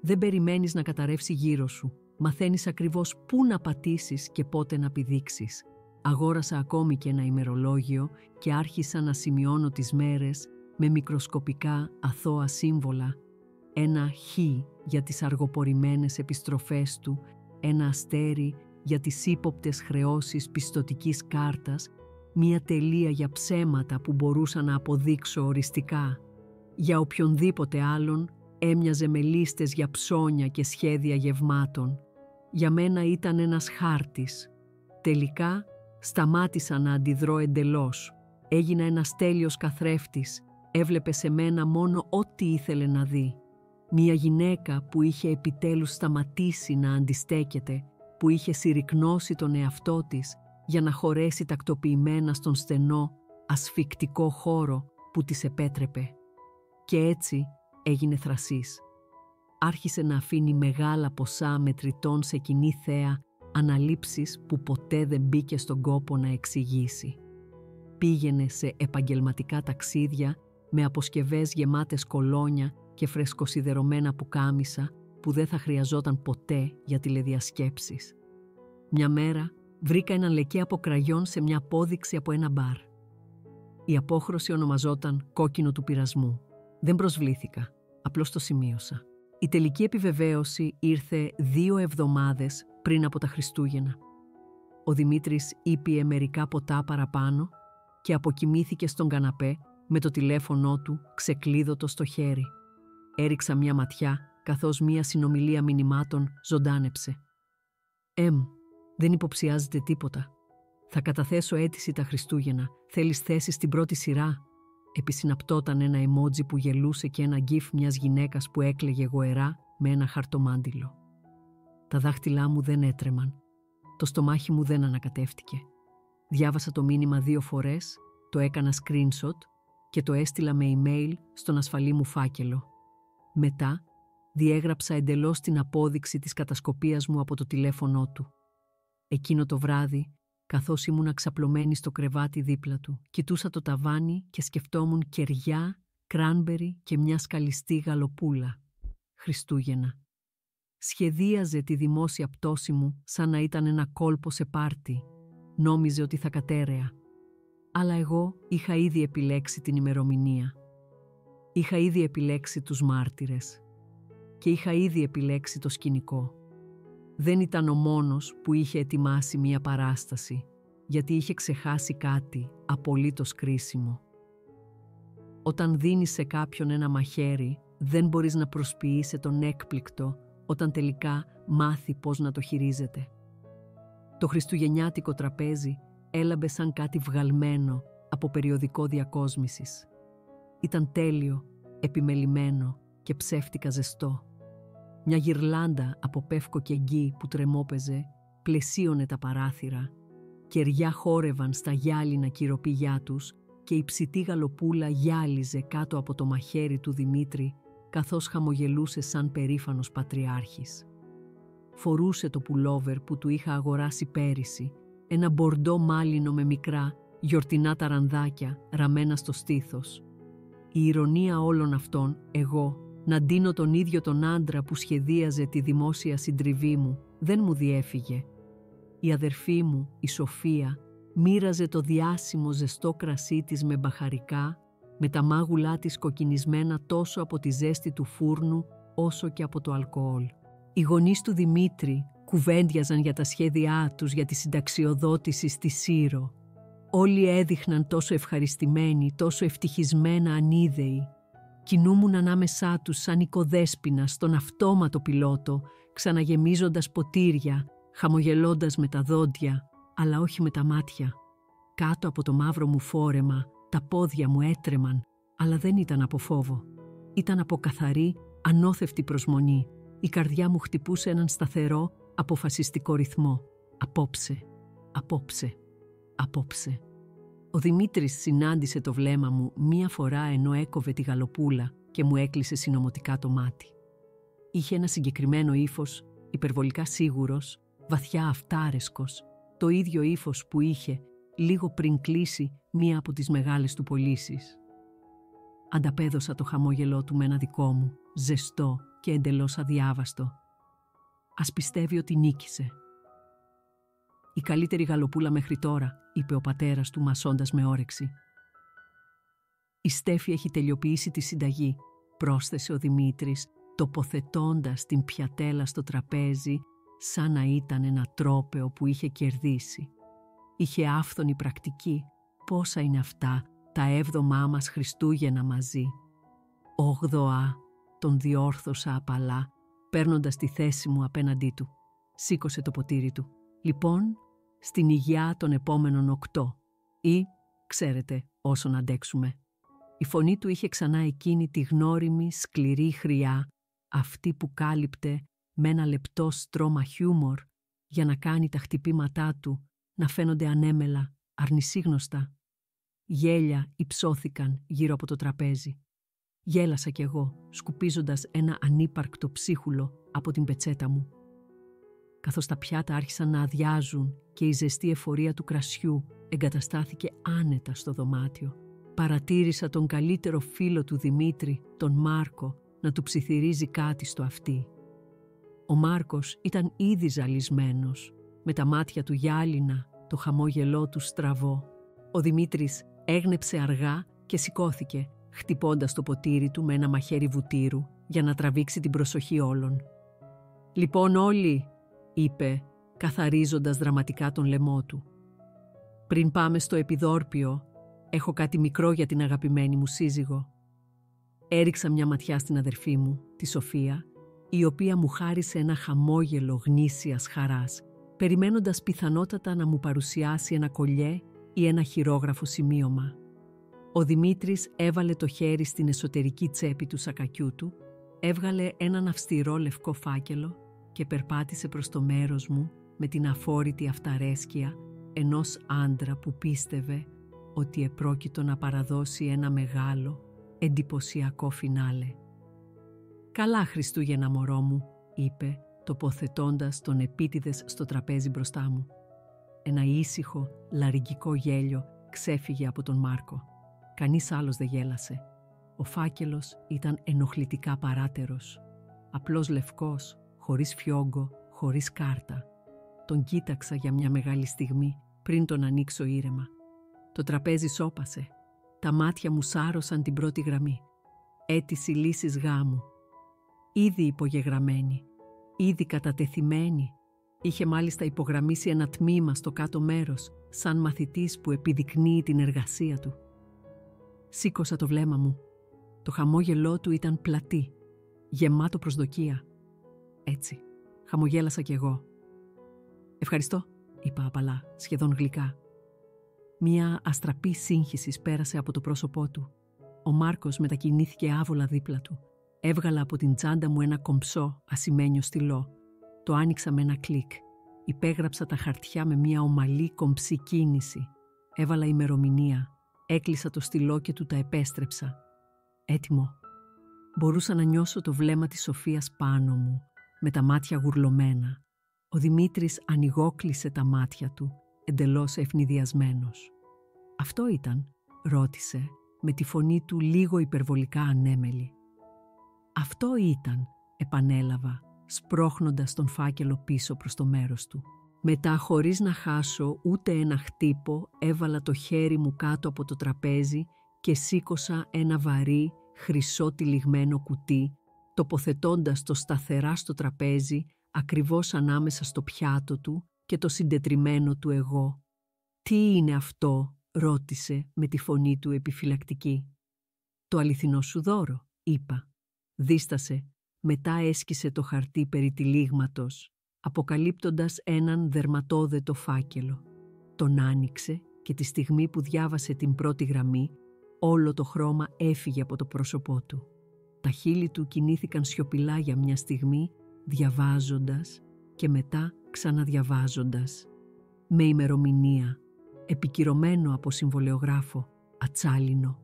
δεν περιμένεις να καταρρεύσει γύρω σου, μαθαίνεις ακριβώς πού να πατήσεις και πότε να πηδήξεις. Αγόρασα ακόμη και ένα ημερολόγιο και άρχισα να σημειώνω τις μέρες με μικροσκοπικά αθώα σύμβολα. Ένα χ για τις αργοπορημένες επιστροφές του, ένα αστέρι για τις ύποπτες χρεώσεις πιστωτικής κάρτας, μία τελεία για ψέματα που μπορούσα να αποδείξω οριστικά. Για οποιονδήποτε άλλον έμοιαζε με λίστες για ψώνια και σχέδια γευμάτων. Για μένα ήταν ένας χάρτης. Τελικά σταμάτησα να αντιδρώ εντελώς. Έγινα ένας τέλειος καθρέφτης. Έβλεπε σε μένα μόνο ό,τι ήθελε να δει. Μία γυναίκα που είχε επιτέλους σταματήσει να αντιστέκεται, που είχε συρρικνώσει τον εαυτό της για να χωρέσει τακτοποιημένα στον στενό, ασφικτικό χώρο που της επέτρεπε. Και έτσι έγινε θρασής. Άρχισε να αφήνει μεγάλα ποσά μετρητών σε κοινή θέα, αναλήψεις που ποτέ δεν μπήκε στον κόπο να εξηγήσει. Πήγαινε σε επαγγελματικά ταξίδια με αποσκευές γεμάτες κολόνια και φρεσκοσιδερωμένα πουκάμισα που δεν θα χρειαζόταν ποτέ για τηλεδιασκέψεις. Μια μέρα βρήκα έναν λεκέ από κραγιόν σε μια απόδειξη από ένα μπαρ. Η απόχρωση ονομαζόταν «Κόκκινο του πειρασμού». Δεν προσβλήθηκα, απλώς το σημείωσα. Η τελική επιβεβαίωση ήρθε 2 εβδομάδες πριν από τα Χριστούγεννα. Ο Δημήτρης ήπιε μερικά ποτά παραπάνω και αποκοιμήθηκε στον καναπέ με το τηλέφωνό του ξεκλείδωτο στο χέρι. Έριξα μια ματιά καθώς μια συνομιλία μηνυμάτων ζωντάνεψε. Δεν υποψιάζεται τίποτα. Θα καταθέσω αίτηση τα Χριστούγεννα. Θέλεις θέση στην πρώτη σειρά?» Επισυναπτόταν ένα εμότζι που γελούσε και ένα γκιφ μιας γυναίκας που έκλαιγε γοερά με ένα χαρτομάντιλο. Τα δάχτυλά μου δεν έτρεμαν. Το στομάχι μου δεν ανακατεύτηκε. Διάβασα το μήνυμα 2 φορές, το έκανα screenshot και το έστειλα με email στον ασφαλή μου φάκελο. Μετά διέγραψα εντελώς την απόδειξη της κατασκοπίας μου από το τηλέφωνό του. Εκείνο το βράδυ, καθώς ήμουν ξαπλωμένη στο κρεβάτι δίπλα του, κοιτούσα το ταβάνι και σκεφτόμουν κεριά, κράνμπερι και μια σκαλιστή γαλοπούλα. Χριστούγεννα. Σχεδίαζε τη δημόσια πτώση μου σαν να ήταν ένα κόλπο σε πάρτι. Νόμιζε ότι θα κατέρεα. Αλλά εγώ είχα ήδη επιλέξει την ημερομηνία. Είχα ήδη επιλέξει τους μάρτυρες. Και είχα ήδη επιλέξει το σκηνικό. Δεν ήταν ο μόνος που είχε ετοιμάσει μία παράσταση, γιατί είχε ξεχάσει κάτι απολύτως κρίσιμο. Όταν δίνεις σε κάποιον ένα μαχαίρι, δεν μπορείς να προσποιείσαι τον έκπληκτο όταν τελικά μάθει πώς να το χειρίζεται. Το χριστουγεννιάτικο τραπέζι έλαμπε σαν κάτι βγαλμένο από περιοδικό διακόσμησης. Ήταν τέλειο, επιμελημένο και ψεύτικα ζεστό. Μια γυρλάντα από πεύκο και γκί που τρεμόπαιζε πλαισίωνε τα παράθυρα. Κεριά χόρευαν στα γυάλινα κυροπηγιά τους και η ψητή γαλοπούλα γυάλιζε κάτω από το μαχαίρι του Δημήτρη καθώς χαμογελούσε σαν περήφανος πατριάρχης. Φορούσε το πουλόβερ που του είχα αγοράσει πέρυσι, ένα μπορντό μάλινο με μικρά, γιορτινά ταρανδάκια ραμμένα στο στήθος. Η ηρωνία όλων αυτών, εγώ, να ντύνω τον ίδιο τον άντρα που σχεδίαζε τη δημόσια συντριβή μου, δεν μου διέφυγε. Η αδερφή μου, η Σοφία, μοίραζε το διάσημο ζεστό κρασί της με μπαχαρικά, με τα μάγουλά της κοκκινισμένα τόσο από τη ζέστη του φούρνου όσο και από το αλκοόλ. Οι γονείς του Δημήτρη κουβέντιαζαν για τα σχέδιά τους για τη συνταξιοδότηση στη Σύρο. Όλοι έδειχναν τόσο ευχαριστημένοι, τόσο ευτυχισμένα ανίδεοι. Κινούμουν ανάμεσά τους σαν οικοδέσποινα στον αυτόματο πιλότο, ξαναγεμίζοντας ποτήρια, χαμογελώντας με τα δόντια, αλλά όχι με τα μάτια. Κάτω από το μαύρο μου φόρεμα, τα πόδια μου έτρεμαν, αλλά δεν ήταν από φόβο. Ήταν από καθαρή, ανώθευτη προσμονή. Η καρδιά μου χτυπούσε έναν σταθερό, αποφασιστικό ρυθμό. Απόψε, απόψε, απόψε. Ο Δημήτρης συνάντησε το βλέμμα μου μία φορά ενώ έκοβε τη γαλοπούλα και μου έκλεισε συνωμοτικά το μάτι. Είχε ένα συγκεκριμένο ύφος, υπερβολικά σίγουρος, βαθιά αυτάρεσκος, το ίδιο ύφος που είχε λίγο πριν κλείσει μία από τις μεγάλες του πωλήσεις. Ανταπέδωσα το χαμόγελό του με ένα δικό μου, ζεστό και εντελώς αδιάβαστο. Ας πιστεύει ότι νίκησε. «Η καλύτερη γαλοπούλα μέχρι τώρα», είπε ο πατέρας του μασώντας με όρεξη. «Η Στέφη έχει τελειοποιήσει τη συνταγή», πρόσθεσε ο Δημήτρης, τοποθετώντας την πιατέλα στο τραπέζι σαν να ήταν ένα τρόπαιο που είχε κερδίσει. Είχε άφθονη πρακτική. Πόσα είναι αυτά τα 7 μας Χριστούγεννα μαζί. 8, τον διόρθωσα απαλά, παίρνοντας τη θέση μου απέναντί του. Σήκωσε το ποτήρι του. «Λοιπόν, στην υγειά των επόμενων 8 ή, ξέρετε, όσον αντέξουμε». Η φωνή του είχε ξανά εκείνη τη γνώριμη, σκληρή χρειά, αυτή που κάλυπτε με ένα λεπτό στρώμα χιούμορ για να κάνει τα χτυπήματά του να φαίνονται ανέμελα, αρνησίγνωστα. Γέλια υψώθηκαν γύρω από το τραπέζι. Γέλασα κι εγώ, σκουπίζοντας ένα ανύπαρκτο ψίχουλο από την πετσέτα μου. Καθώς τα πιάτα άρχισαν να αδειάζουν και η ζεστή εφορία του κρασιού εγκαταστάθηκε άνετα στο δωμάτιο, παρατήρησα τον καλύτερο φίλο του Δημήτρη, τον Μάρκο, να του ψιθυρίζει κάτι στο αυτί. Ο Μάρκος ήταν ήδη ζαλισμένος, με τα μάτια του γυάλινα, το χαμόγελό του στραβό. Ο Δημήτρης έγνεψε αργά και σηκώθηκε, χτυπώντας το ποτήρι του με ένα μαχαίρι βουτύρου για να τραβήξει την προσοχή όλων. «Λοιπόν όλοι», είπε, καθαρίζοντας δραματικά τον λαιμό του. «Πριν πάμε στο επιδόρπιο, έχω κάτι μικρό για την αγαπημένη μου σύζυγο». Έριξα μια ματιά στην αδερφή μου, τη Σοφία, η οποία μου χάρισε ένα χαμόγελο γνήσιας χαράς, περιμένοντας πιθανότατα να μου παρουσιάσει ένα κολλιέ ή ένα χειρόγραφο σημείωμα. Ο Δημήτρης έβαλε το χέρι στην εσωτερική τσέπη του σακακιού του, έβγαλε έναν αυστηρό λευκό φάκελο και περπάτησε προς το μέρος μου με την αφόρητη αυταρέσκεια ενός άντρα που πίστευε ότι επρόκειτο να παραδώσει ένα μεγάλο, εντυπωσιακό φινάλε. «Καλά Χριστούγεννα, μωρό μου», είπε, τοποθετώντας τον επίτηδες στο τραπέζι μπροστά μου. Ένα ήσυχο, λαρυγγικό γέλιο ξέφυγε από τον Μάρκο. Κανείς άλλος δεν γέλασε. Ο φάκελος ήταν ενοχλητικά παράτερος. Απλώς λευκός, χωρίς φιόγκο, χωρίς κάρτα. Τον κοίταξα για μια μεγάλη στιγμή πριν τον ανοίξω ήρεμα. Το τραπέζι σώπασε. Τα μάτια μου σάρωσαν την πρώτη γραμμή. Αίτηση λύσης γάμου. Ήδη υπογεγραμμένη. Ήδη κατατεθειμένη. Είχε μάλιστα υπογραμμίσει ένα τμήμα στο κάτω μέρος, σαν μαθητής που επιδεικνύει την εργασία του. Σήκωσα το βλέμμα μου. Το χαμόγελό του ήταν πλατή, γεμάτο προσδοκία. Έτσι, χαμογέλασα κι εγώ. «Ευχαριστώ», είπα απαλά, σχεδόν γλυκά. Μια αστραπή σύγχυση πέρασε από το πρόσωπό του. Ο Μάρκος μετακινήθηκε άβολα δίπλα του. Έβγαλα από την τσάντα μου ένα κομψό, ασημένιο στυλό. Το άνοιξα με ένα κλικ. Υπέγραψα τα χαρτιά με μια ομαλή κομψή κίνηση. Έβαλα ημερομηνία. Έκλεισα το στυλό και του τα επέστρεψα. Έτοιμο. Μπορούσα να νιώσω το βλέμμα της Σοφίας πάνω μου, με τα μάτια γουρλωμένα. Ο Δημήτρης ανοιγόκλεισε τα μάτια του, εντελώς ευνηδιασμένος. «Αυτό ήταν», ρώτησε, με τη φωνή του λίγο υπερβολικά ανέμελη. «Αυτό ήταν», επανέλαβα, σπρώχνοντας τον φάκελο πίσω προς το μέρος του. Μετά, χωρίς να χάσω ούτε ένα χτύπο, έβαλα το χέρι μου κάτω από το τραπέζι και σήκωσα ένα βαρύ, χρυσό τυλιγμένο κουτί, τοποθετώντας το σταθερά στο τραπέζι, ακριβώς ανάμεσα στο πιάτο του και το συντετριμμένο του εγώ. «Τι είναι αυτό?» ρώτησε με τη φωνή του επιφυλακτική. «Το αληθινό σου δώρο», είπα. Δίστασε, μετά έσκησε το χαρτί περί τυλίγματος, αποκαλύπτοντας έναν δερματόδετο φάκελο. Τον άνοιξε και τη στιγμή που διάβασε την πρώτη γραμμή, όλο το χρώμα έφυγε από το πρόσωπό του. Τα χείλη του κινήθηκαν σιωπηλά για μια στιγμή, διαβάζοντας και μετά ξαναδιαβάζοντας. Με ημερομηνία, επικυρωμένο από συμβολεογράφο, ατσάλινο.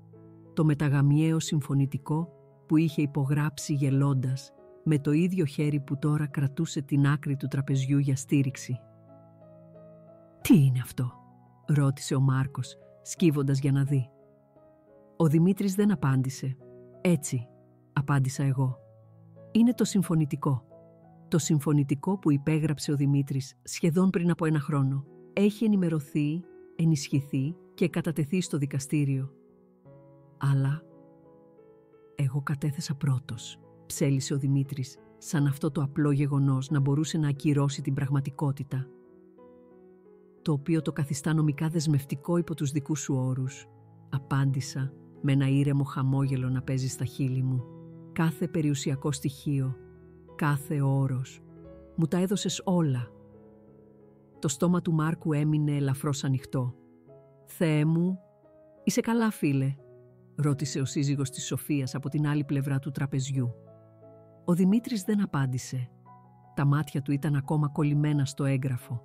Το μεταγαμιαίο συμφωνητικό που είχε υπογράψει γελώντας, με το ίδιο χέρι που τώρα κρατούσε την άκρη του τραπεζιού για στήριξη. «Τι είναι αυτό?» ρώτησε ο Μάρκος, σκύβοντας για να δει. Ο Δημήτρης δεν απάντησε. «Έτσι», απάντησα εγώ. «Είναι το συμφωνητικό. Το συμφωνητικό που υπέγραψε ο Δημήτρης σχεδόν πριν από 1 χρόνο. Έχει ενημερωθεί, ενισχυθεί και κατατεθεί στο δικαστήριο. Αλλά εγώ κατέθεσα πρώτος», ψέλισε ο Δημήτρης, σαν αυτό το απλό γεγονός να μπορούσε να ακυρώσει την πραγματικότητα. «Το οποίο το καθιστά νομικά δεσμευτικό υπό τους δικούς σου όρους», απάντησα με ένα ήρεμο χαμόγελο να παίζει στα χείλη μου. «Κάθε περιουσιακό στοιχείο, κάθε όρος, μου τα έδωσες όλα». Το στόμα του Μάρκου έμεινε ελαφρώς ανοιχτό. «Θεέ μου, είσαι καλά, φίλε?» ρώτησε ο σύζυγος της Σοφίας από την άλλη πλευρά του τραπεζιού. Ο Δημήτρης δεν απάντησε. Τα μάτια του ήταν ακόμα κολλημένα στο έγγραφο.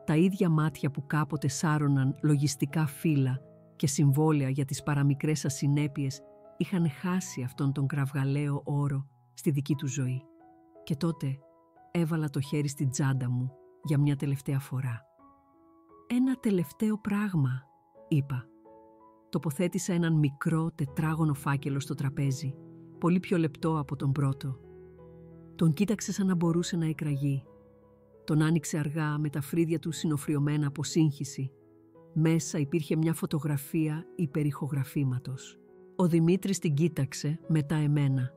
Τα ίδια μάτια που κάποτε σάρωναν λογιστικά φύλλα και συμβόλαια για τις παραμικρές ασυνέπειες είχαν χάσει αυτόν τον κραυγαλαίο όρο στη δική του ζωή. Και τότε έβαλα το χέρι στην τσάντα μου για μια τελευταία φορά. «Ένα τελευταίο πράγμα», είπα. Τοποθέτησα έναν μικρό τετράγωνο φάκελο στο τραπέζι, πολύ πιο λεπτό από τον πρώτο. Τον κοίταξε σαν να μπορούσε να εκραγεί. Τον άνοιξε αργά με τα φρύδια του συνοφριωμένα από σύγχυση. Μέσα υπήρχε μια φωτογραφία υπερηχογραφήματος. Ο Δημήτρης την κοίταξε μετά εμένα.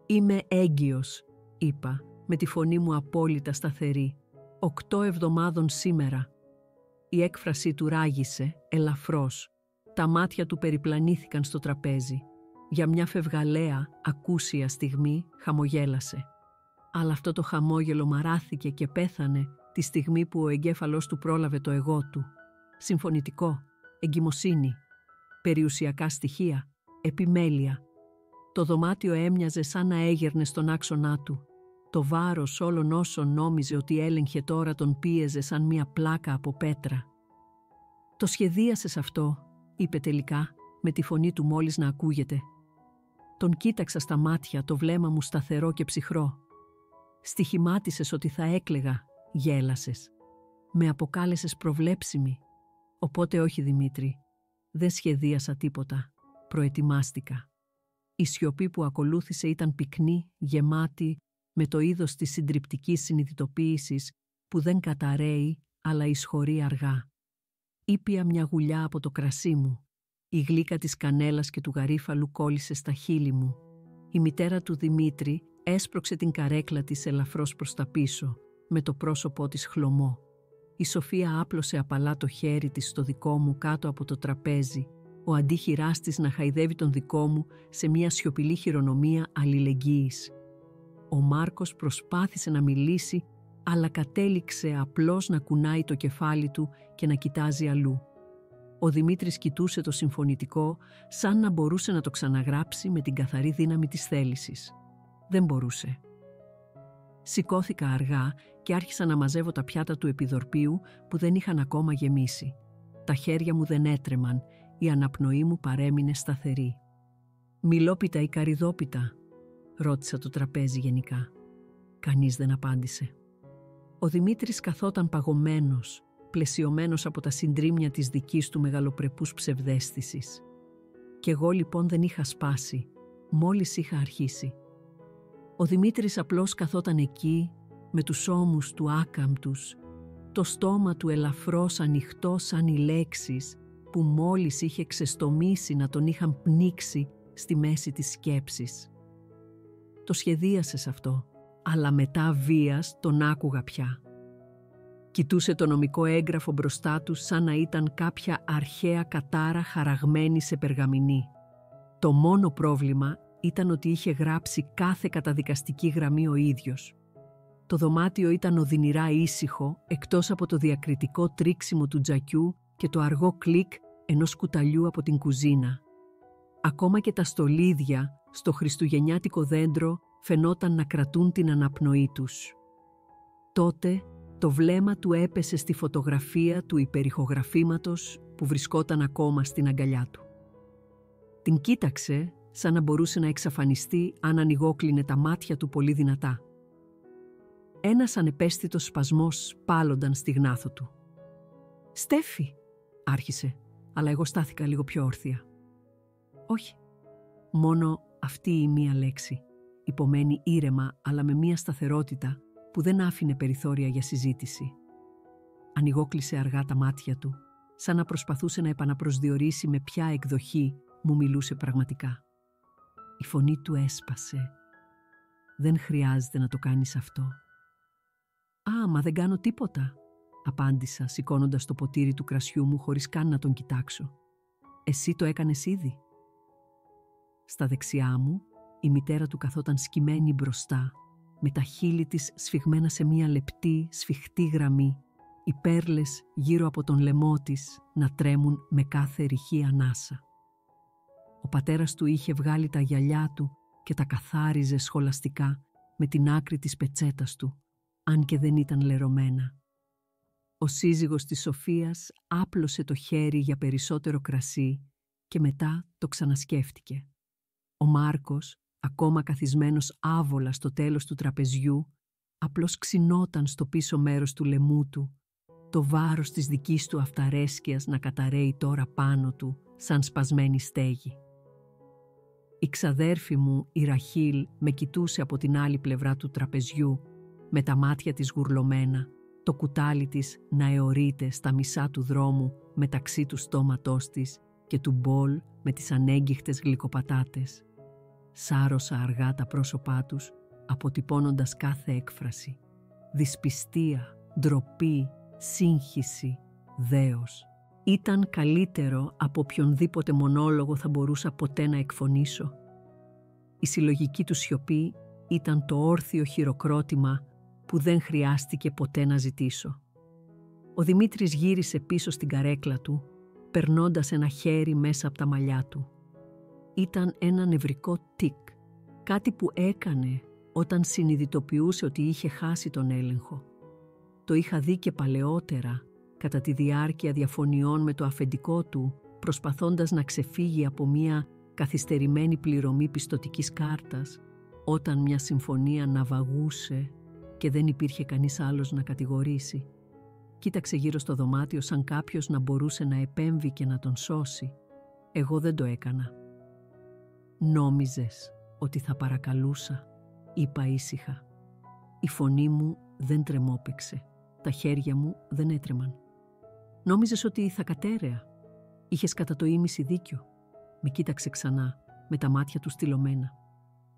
«Είμαι έγκυος», είπα, με τη φωνή μου απόλυτα σταθερή. 8 εβδομάδων σήμερα. Η έκφρασή του ράγισε, ελαφρώς. Τα μάτια του περιπλανήθηκαν στο τραπέζι. Για μια φευγαλαία, ακούσια στιγμή χαμογέλασε. Αλλά αυτό το χαμόγελο μαράθηκε και πέθανε τη στιγμή που ο εγκέφαλός του πρόλαβε το εγώ του. Συμφωνητικό, εγκυμοσύνη, περιουσιακά στοιχεία, επιμέλεια. Το δωμάτιο έμοιαζε σαν να έγερνε στον άξονά του. Το βάρος όλων όσων νόμιζε ότι έλεγχε τώρα τον πίεζε σαν μια πλάκα από πέτρα. «Το σχεδίασες αυτό», είπε τελικά, με τη φωνή του μόλις να ακούγεται. Τον κοίταξα στα μάτια, το βλέμμα μου σταθερό και ψυχρό. «Στοιχημάτισες ότι θα έκλαιγα», γέλασες. «Με αποκάλεσες προβλέψιμη». «Οπότε όχι, Δημήτρη. Δεν σχεδίασα τίποτα. Προετοιμάστηκα». Η σιωπή που ακολούθησε ήταν πυκνή, γεμάτη, με το είδος της συντριπτικής συνειδητοποίησης που δεν καταραίει, αλλά εισχωρεί αργά. Ήπια μια γουλιά από το κρασί μου. Η γλύκα της κανέλας και του γαρίφαλου κόλλησε στα χείλη μου. Η μητέρα του Δημήτρη έσπρωξε την καρέκλα της ελαφρώς προς τα πίσω, με το πρόσωπό της χλωμό. Η Σοφία άπλωσε απαλά το χέρι της στο δικό μου κάτω από το τραπέζι, ο αντίχειράς της να χαϊδεύει τον δικό μου σε μια σιωπηλή χειρονομία αλληλεγγύης. Ο Μάρκος προσπάθησε να μιλήσει, αλλά κατέληξε απλώς να κουνάει το κεφάλι του και να κοιτάζει αλλού. Ο Δημήτρης κοιτούσε το συμφωνητικό σαν να μπορούσε να το ξαναγράψει με την καθαρή δύναμη της θέλησης. Δεν μπορούσε. Σηκώθηκα αργά και άρχισα να μαζεύω τα πιάτα του επιδορπίου που δεν είχαν ακόμα γεμίσει. Τα χέρια μου δεν έτρεμαν, η αναπνοή μου παρέμεινε σταθερή. «Μιλόπιτα ή καρυδόπιτα?» ρώτησα το τραπέζι γενικά. Κανείς δεν απάντησε. Ο Δημήτρης καθόταν παγωμένος, πλαισιωμένος από τα συντρίμμια της δικής του μεγαλοπρεπούς ψευδαίσθησης. Κι εγώ λοιπόν δεν είχα σπάσει, μόλις είχα αρχίσει. Ο Δημήτρης απλώς καθόταν εκεί, με τους ώμους του άκαμπτους, το στόμα του ελαφρώς ανοιχτό σαν οι λέξεις που μόλις είχε ξεστομίσει να τον είχαν πνίξει στη μέση της σκέψης. Το σχεδίασες αυτό, αλλά μετά βίας τον άκουγα πια. Κοιτούσε το νομικό έγγραφο μπροστά του σαν να ήταν κάποια αρχαία κατάρα χαραγμένη σε περγαμηνή. Το μόνο πρόβλημα ήταν ότι είχε γράψει κάθε καταδικαστική γραμμή ο ίδιος. Το δωμάτιο ήταν οδυνηρά ήσυχο, εκτός από το διακριτικό τρίξιμο του τζακιού και το αργό κλικ ενός κουταλιού από την κουζίνα. Ακόμα και τα στολίδια στο χριστουγεννιάτικο δέντρο φαινόταν να κρατούν την αναπνοή τους. Τότε το βλέμμα του έπεσε στη φωτογραφία του υπερηχογραφήματος που βρισκόταν ακόμα στην αγκαλιά του. Την κοίταξε σαν να μπορούσε να εξαφανιστεί αν ανοιγόκλεινε τα μάτια του πολύ δυνατά. Ένας ανεπαίσθητος σπασμός πάλονταν στη γνάθο του. «Στέφη», άρχισε, αλλά εγώ στάθηκα λίγο πιο όρθια. «Όχι, μόνο αυτή η μία λέξη», υπομένει ήρεμα αλλά με μία σταθερότητα που δεν άφηνε περιθώρια για συζήτηση. Ανοιγόκλεισε αργά τα μάτια του, σαν να προσπαθούσε να επαναπροσδιορίσει με ποια εκδοχή μου μιλούσε πραγματικά. Η φωνή του έσπασε. «Δεν χρειάζεται να το κάνεις αυτό». «Α, μα δεν κάνω τίποτα», απάντησα σηκώνοντας το ποτήρι του κρασιού μου χωρίς καν να τον κοιτάξω. «Εσύ το έκανες ήδη». Στα δεξιά μου η μητέρα του καθόταν σκυμμένη μπροστά, με τα χείλη της σφιγμένα σε μία λεπτή, σφιχτή γραμμή, οι πέρλες γύρω από τον λαιμό της να τρέμουν με κάθε ρηχή ανάσα. Ο πατέρας του είχε βγάλει τα γυαλιά του και τα καθάριζε σχολαστικά με την άκρη της πετσέτας του, αν και δεν ήταν λερωμένα. Ο σύζυγος της Σοφίας άπλωσε το χέρι για περισσότερο κρασί και μετά το ξανασκέφτηκε. Ο Μάρκος, ακόμα καθισμένος άβολα στο τέλος του τραπεζιού, απλώς ξυνόταν στο πίσω μέρος του λαιμού του, το βάρος της δικής του αυταρέσκειας να καταραίει τώρα πάνω του σαν σπασμένη στέγη. Η ξαδέρφη μου, η Ραχήλ, με κοιτούσε από την άλλη πλευρά του τραπεζιού, με τα μάτια της γουρλωμένα, το κουτάλι της να αιωρείται στα μισά του δρόμου μεταξύ του στόματός της και του μπολ με τις ανέγκυχτες γλυκοπατάτες. Σάρωσα αργά τα πρόσωπά τους, αποτυπώνοντας κάθε έκφραση. Δυσπιστία, ντροπή, σύγχυση, δέος. Ήταν καλύτερο από οποιονδήποτε μονόλογο θα μπορούσα ποτέ να εκφωνήσω. Η συλλογική του σιωπή ήταν το όρθιο χειροκρότημα που δεν χρειάστηκε ποτέ να ζητήσω. Ο Δημήτρης γύρισε πίσω στην καρέκλα του, περνώντας ένα χέρι μέσα από τα μαλλιά του. Ήταν ένα νευρικό τικ, κάτι που έκανε όταν συνειδητοποιούσε ότι είχε χάσει τον έλεγχο. Το είχα δει και παλαιότερα, κατά τη διάρκεια διαφωνιών με το αφεντικό του, προσπαθώντας να ξεφύγει από μια καθυστερημένη πληρωμή πιστωτικής κάρτας, όταν μια συμφωνία ναυαγούσε και δεν υπήρχε κανείς άλλος να κατηγορήσει. Κοίταξε γύρω στο δωμάτιο σαν κάποιος να μπορούσε να επέμβει και να τον σώσει. Εγώ δεν το έκανα. «Νόμιζες ότι θα παρακαλούσα», είπα ήσυχα. Η φωνή μου δεν τρεμόπαιξε. Τα χέρια μου δεν έτρεμαν. «Νόμιζες ότι θα κατέρεα. Είχες κατά το ίμιση δίκιο». Με κοίταξε ξανά, με τα μάτια του στυλωμένα.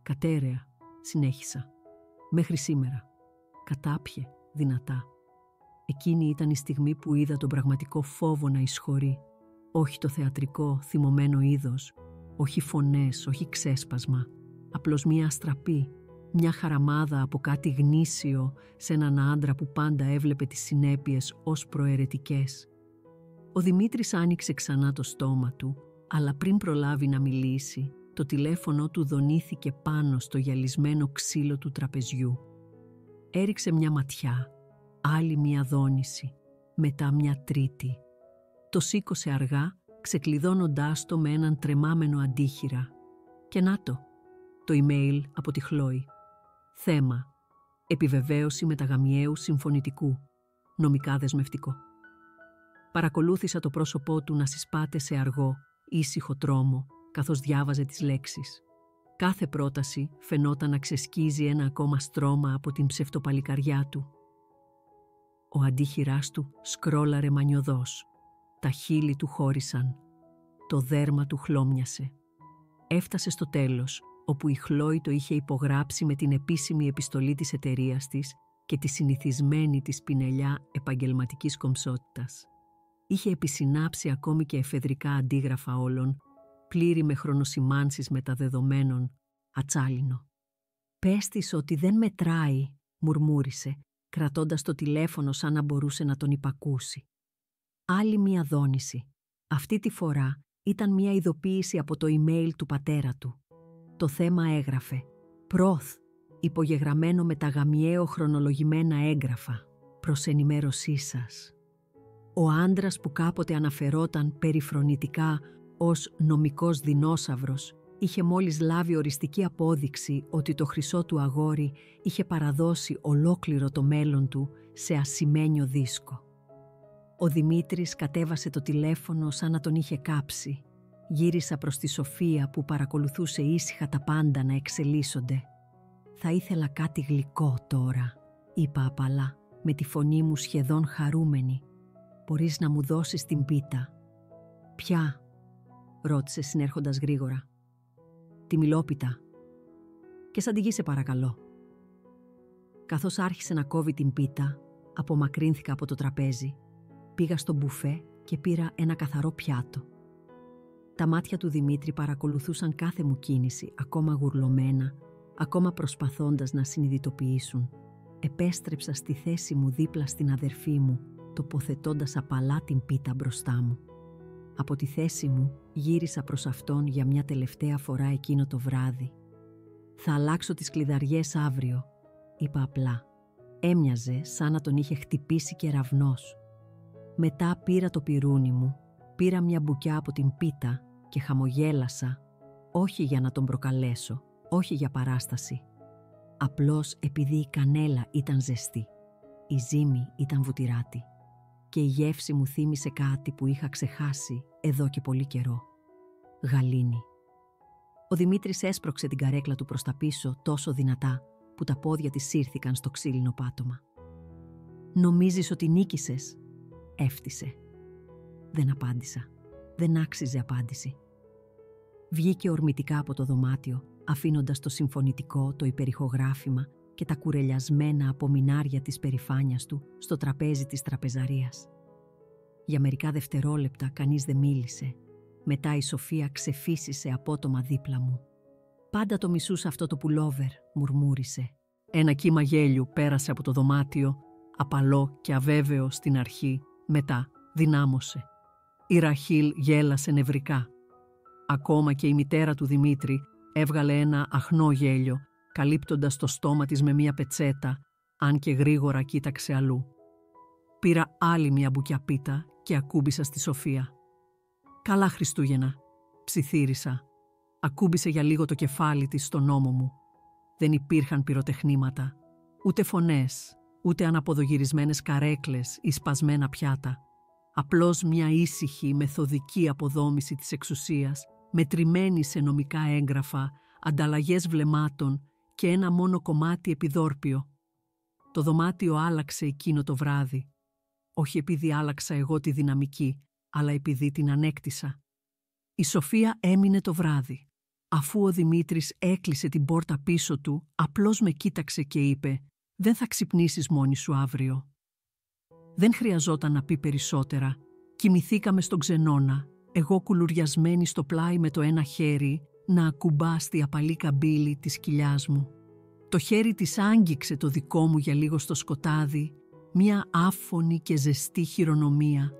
«Κατέρεα», συνέχισα. «Μέχρι σήμερα. Κατάπιε, δυνατά. Εκείνη ήταν η στιγμή που είδα τον πραγματικό φόβο να εισχωρεί. Όχι το θεατρικό, θυμωμένο είδος. Όχι φωνές, όχι ξέσπασμα. Απλώς μία αστραπή, μια χαραμάδα από κάτι γνήσιο σε έναν άντρα που πάντα έβλεπε τις συνέπειες ως προαιρετικές. Ο Δημήτρης άνοιξε ξανά το στόμα του, αλλά πριν προλάβει να μιλήσει, το τηλέφωνο του δονήθηκε πάνω στο γυαλισμένο ξύλο του τραπεζιού. Έριξε μια ματιά, άλλη μια δόνηση, μετά μια τρίτη. Το σήκωσε αργά, ξεκλειδώνοντάς το με έναν τρεμάμενο αντίχειρα. Και να το email από τη Χλόη. Θέμα: επιβεβαίωση μεταγαμιαίου συμφωνητικού. Νομικά δεσμευτικό. Παρακολούθησα το πρόσωπό του να συσπάται σε αργό, ήσυχο τρόμο, καθώς διάβαζε τις λέξεις. Κάθε πρόταση φαινόταν να ξεσκίζει ένα ακόμα στρώμα από την ψευτοπαλικαριά του. Ο αντίχειράς του σκρόλαρε μανιωδώς. Τα χείλη του χώρισαν. Το δέρμα του χλώμιασε. Έφτασε στο τέλος, όπου η Χλόη το είχε υπογράψει με την επίσημη επιστολή της εταιρείας της και τη συνηθισμένη της πινελιά επαγγελματικής κομψότητας. Είχε επισυνάψει ακόμη και εφεδρικά αντίγραφα όλων, πλήρη με χρονοσημάνσεις μεταδεδομένων, ατσάλινο. «Πες της ότι δεν μετράει», μουρμούρισε, κρατώντας το τηλέφωνο σαν να μπορούσε να τον υπακούσει. Άλλη μία δόνηση. Αυτή τη φορά ήταν μία ειδοποίηση από το email του πατέρα του. Το θέμα έγραφε «Προθ», υπογεγραμμένο με τα γαμιαίο χρονολογημένα έγγραφα, προς ενημέρωσή σας. Ο άντρας που κάποτε αναφερόταν περιφρονητικά ως νομικός δεινόσαυρος είχε μόλις λάβει οριστική απόδειξη ότι το χρυσό του αγόρι είχε παραδώσει ολόκληρο το μέλλον του σε ασημένιο δίσκο. Ο Δημήτρης κατέβασε το τηλέφωνο σαν να τον είχε κάψει. Γύρισα προς τη Σοφία που παρακολουθούσε ήσυχα τα πάντα να εξελίσσονται. «Θα ήθελα κάτι γλυκό τώρα», είπα απαλά, με τη φωνή μου σχεδόν χαρούμενη. «Μπορείς να μου δώσεις την πίτα?» «Ποια?» ρώτησε συνέρχοντας γρήγορα. «Τη μιλόπιτα. Και σαν τη γη σε παρακαλώ». Καθώς άρχισε να κόβει την πίτα, απομακρύνθηκα από το τραπέζι. Πήγα στο μπουφέ και πήρα ένα καθαρό πιάτο. Τα μάτια του Δημήτρη παρακολουθούσαν κάθε μου κίνηση, ακόμα γουρλωμένα, ακόμα προσπαθώντας να συνειδητοποιήσουν. Επέστρεψα στη θέση μου δίπλα στην αδερφή μου, τοποθετώντας απαλά την πίτα μπροστά μου. Από τη θέση μου γύρισα προς αυτόν για μια τελευταία φορά εκείνο το βράδυ. «Θα αλλάξω τις κλειδαριές αύριο», είπα απλά. Έμοιαζε σαν να τον είχε χτυπήσει κεραυνός. Μετά πήρα το πιρούνι μου, πήρα μια μπουκιά από την πίτα και χαμογέλασα, όχι για να τον προκαλέσω, όχι για παράσταση. Απλώς επειδή η κανέλα ήταν ζεστή, η ζύμη ήταν βουτυράτη και η γεύση μου θύμισε κάτι που είχα ξεχάσει εδώ και πολύ καιρό. Γαλήνη. Ο Δημήτρης έσπρωξε την καρέκλα του προς τα πίσω τόσο δυνατά που τα πόδια της σύρθηκαν στο ξύλινο πάτωμα. «Νομίζεις ότι νίκησες?» Έφτισε. Δεν απάντησα. Δεν άξιζε απάντηση. Βγήκε ορμητικά από το δωμάτιο, αφήνοντας το συμφωνητικό, το υπερηχογράφημα και τα κουρελιασμένα απομεινάρια της περηφάνειας του στο τραπέζι της τραπεζαρίας. Για μερικά δευτερόλεπτα κανείς δεν μίλησε. Μετά η Σοφία ξεφύσισε απότομα δίπλα μου. «Πάντα το μισούσα αυτό το πουλόβερ», μουρμούρισε. Ένα κύμα γέλιου πέρασε από το δωμάτιο, απαλό και αβέβαιο στην αρχή, μετά δυνάμωσε. Η Ραχήλ γέλασε νευρικά. Ακόμα και η μητέρα του Δημήτρη έβγαλε ένα αχνό γέλιο, καλύπτοντας το στόμα της με μια πετσέτα, αν και γρήγορα κοίταξε αλλού. Πήρα άλλη μια μπουκιά πίτα και ακούμπησα στη Σοφία. «Καλά Χριστούγεννα», ψιθύρισα. Ακούμπησε για λίγο το κεφάλι της στον ώμο μου. Δεν υπήρχαν πυροτεχνήματα, ούτε φωνές, ούτε αναποδογυρισμένες καρέκλες ή σπασμένα πιάτα. Απλώς μια ήσυχη, μεθοδική αποδόμηση της εξουσίας, μετρημένη σε νομικά έγγραφα, ανταλλαγές βλεμμάτων και ένα μόνο κομμάτι επιδόρπιο. Το δωμάτιο άλλαξε εκείνο το βράδυ. Όχι επειδή άλλαξα εγώ τη δυναμική, αλλά επειδή την ανέκτησα. Η Σοφία έμεινε το βράδυ. Αφού ο Δημήτρης έκλεισε την πόρτα πίσω του, απλώς με κοίταξε και είπε «Δεν θα ξυπνήσεις μόνη σου αύριο». Δεν χρειαζόταν να πει περισσότερα. Κοιμηθήκαμε στον ξενώνα, εγώ κουλουριασμένη στο πλάι με το ένα χέρι να ακουμπά στη απαλή καμπύλη της κοιλιάς μου. Το χέρι της άγγιξε το δικό μου για λίγο στο σκοτάδι, μια άφωνη και ζεστή χειρονομία.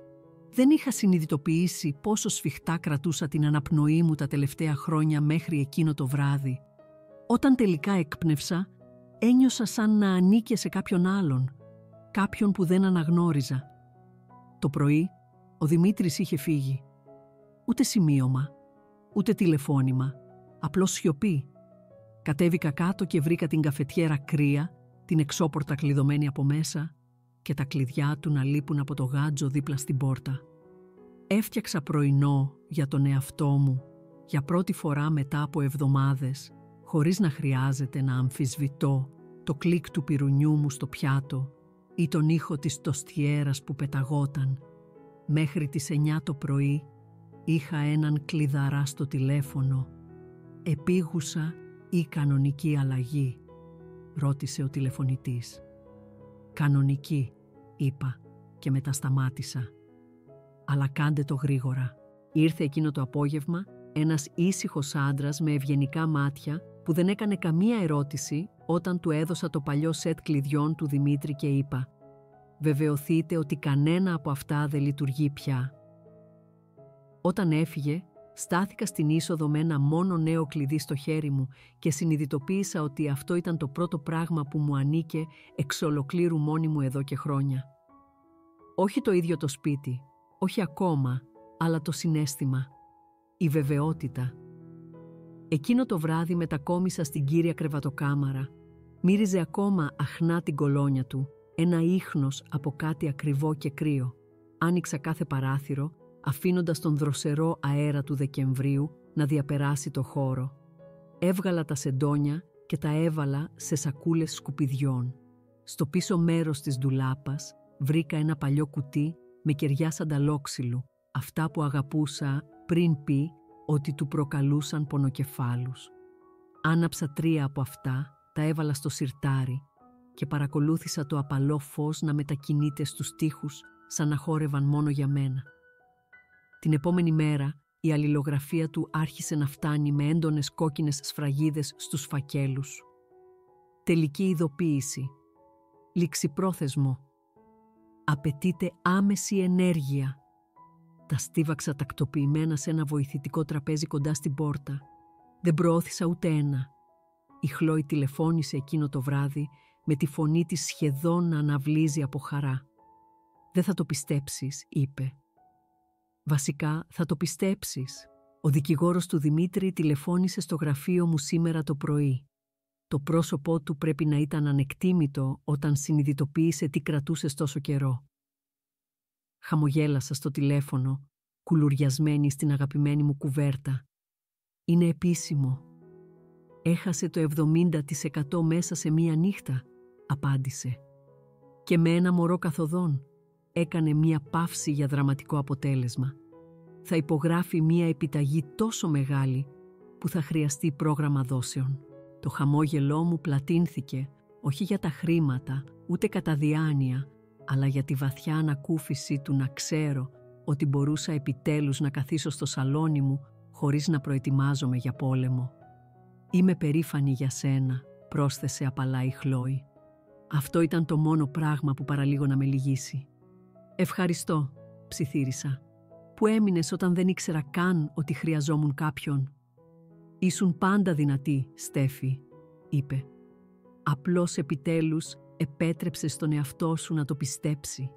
Δεν είχα συνειδητοποιήσει πόσο σφιχτά κρατούσα την αναπνοή μου τα τελευταία χρόνια μέχρι εκείνο το βράδυ. Όταν τελικά έκπνευσα, ένιωσα σαν να ανήκε σε κάποιον άλλον, κάποιον που δεν αναγνώριζα. Το πρωί, ο Δημήτρης είχε φύγει. Ούτε σημείωμα, ούτε τηλεφώνημα, απλώς σιωπή. Κατέβηκα κάτω και βρήκα την καφετιέρα κρύα, την εξώπορτα κλειδωμένη από μέσα και τα κλειδιά του να λείπουν από το γάντζο δίπλα στην πόρτα. Έφτιαξα πρωινό για τον εαυτό μου, για πρώτη φορά μετά από εβδομάδες, χωρίς να χρειάζεται να αμφισβητώ το κλικ του πυρουνιού μου στο πιάτο ή τον ήχο της τοστιέρας που πεταγόταν. Μέχρι τις 9 το πρωί είχα έναν κλειδαρά στο τηλέφωνο. «Επίγουσα ή κανονική αλλαγή?» ρώτησε ο τηλεφωνητής. «Κανονική», είπα και μετά σταμάτησα. «Αλλά κάντε το γρήγορα». Ήρθε εκείνο το απόγευμα ένας ήσυχος άντρας με ευγενικά μάτια που δεν έκανε καμία ερώτηση όταν του έδωσα το παλιό σετ κλειδιών του Δημήτρη και είπα «Βεβαιωθείτε ότι κανένα από αυτά δεν λειτουργεί πια». Όταν έφυγε, στάθηκα στην είσοδο με ένα μόνο νέο κλειδί στο χέρι μου και συνειδητοποίησα ότι αυτό ήταν το πρώτο πράγμα που μου ανήκε εξ ολοκλήρου μόνη μου εδώ και χρόνια. Όχι το ίδιο το σπίτι, όχι ακόμα, αλλά το συναίσθημα, η βεβαιότητα. Εκείνο το βράδυ μετακόμισα στην κύρια κρεβατοκάμαρα. Μύριζε ακόμα αχνά την κολόνια του, ένα ίχνος από κάτι ακριβό και κρύο. Άνοιξα κάθε παράθυρο, αφήνοντας τον δροσερό αέρα του Δεκεμβρίου να διαπεράσει το χώρο. Έβγαλα τα σεντόνια και τα έβαλα σε σακούλες σκουπιδιών. Στο πίσω μέρος της ντουλάπας βρήκα ένα παλιό κουτί με κεριά σανταλόξυλου, αυτά που αγαπούσα πριν πει ότι του προκαλούσαν πονοκεφάλους. Άναψα 3 από αυτά, τα έβαλα στο σιρτάρι και παρακολούθησα το απαλό φως να μετακινείται στους τοίχους σαν να χόρευαν μόνο για μένα. Την επόμενη μέρα η αλληλογραφία του άρχισε να φτάνει με έντονες κόκκινες σφραγίδες στους φακέλους. Τελική ειδοποίηση. Ληξιπρόθεσμο. Απαιτείται άμεση ενέργεια. Τα στίβαξα τακτοποιημένα σε ένα βοηθητικό τραπέζι κοντά στην πόρτα. Δεν προώθησα ούτε ένα. Η Χλόη τηλεφώνησε εκείνο το βράδυ με τη φωνή της σχεδόν να αναβλύζει από χαρά. «Δεν θα το πιστέψεις», είπε. «Βασικά θα το πιστέψεις. Ο δικηγόρος του Δημήτρη τηλεφώνησε στο γραφείο μου σήμερα το πρωί. Το πρόσωπό του πρέπει να ήταν ανεκτήμητο όταν συνειδητοποίησε τι κρατούσες τόσο καιρό». Χαμογέλασα στο τηλέφωνο, κουλουριασμένη στην αγαπημένη μου κουβέρτα. «Είναι επίσημο. Έχασε το 70% μέσα σε μία νύχτα», απάντησε. Και με ένα μωρό καθοδόν έκανε μία παύση για δραματικό αποτέλεσμα. Θα υπογράφει μία επιταγή τόσο μεγάλη που θα χρειαστεί πρόγραμμα δόσεων. Το χαμόγελό μου πλατίνθηκε, όχι για τα χρήματα, ούτε κατά διάνοια, αλλά για τη βαθιά ανακούφιση του να ξέρω ότι μπορούσα επιτέλους να καθίσω στο σαλόνι μου χωρίς να προετοιμάζομαι για πόλεμο. «Είμαι περήφανη για σένα», πρόσθεσε απαλά η Χλόη. Αυτό ήταν το μόνο πράγμα που παραλίγο να με λυγίσει. «Ευχαριστώ», ψιθύρισα, «που έμεινες όταν δεν ήξερα καν ότι χρειαζόμουν κάποιον». «Ήσουν πάντα δυνατή, Στέφη», είπε. «Απλώς επιτέλους επέτρεψες στον εαυτό σου να το πιστέψει».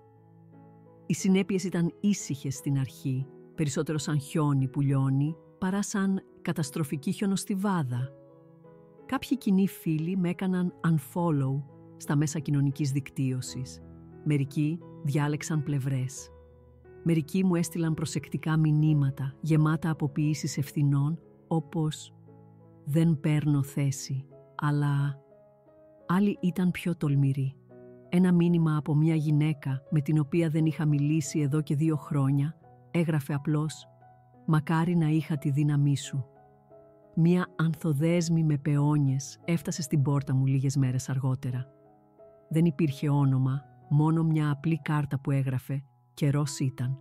Οι συνέπειες ήταν ήσυχες στην αρχή, περισσότερο σαν χιόνι που λιώνει, παρά σαν καταστροφική χιονοστιβάδα. Κάποιοι κοινοί φίλοι με έκαναν unfollow στα μέσα κοινωνικής δικτύωσης. Μερικοί διάλεξαν πλευρές. Μερικοί μου έστειλαν προσεκτικά μηνύματα, γεμάτα αποποιήσεις ευθυνών, όπως «Δεν παίρνω θέση», αλλά άλλοι ήταν πιο τολμηροί. Ένα μήνυμα από μια γυναίκα με την οποία δεν είχα μιλήσει εδώ και 2 χρόνια έγραφε απλώς «Μακάρι να είχα τη δύναμή σου». Μια ανθοδέσμη με πεόνιες έφτασε στην πόρτα μου λίγες μέρες αργότερα. Δεν υπήρχε όνομα, μόνο μια απλή κάρτα που έγραφε «Καιρός ήταν».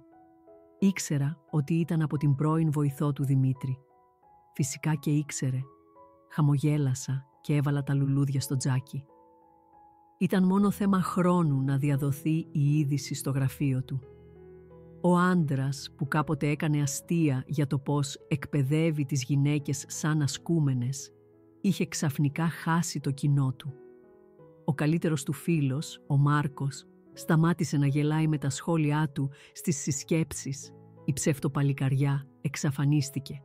Ήξερα ότι ήταν από την πρώην βοηθό του Δημήτρη. Φυσικά και ήξερε. Χαμογέλασα και έβαλα τα λουλούδια στο τζάκι. Ήταν μόνο θέμα χρόνου να διαδοθεί η είδηση στο γραφείο του. Ο άντρας που κάποτε έκανε αστεία για το πώς εκπαιδεύει τις γυναίκες σαν ασκούμενες, είχε ξαφνικά χάσει το κοινό του. Ο καλύτερος του φίλος, ο Μάρκος, σταμάτησε να γελάει με τα σχόλιά του στις συσκέψεις. Η ψευτοπαλικαριά εξαφανίστηκε.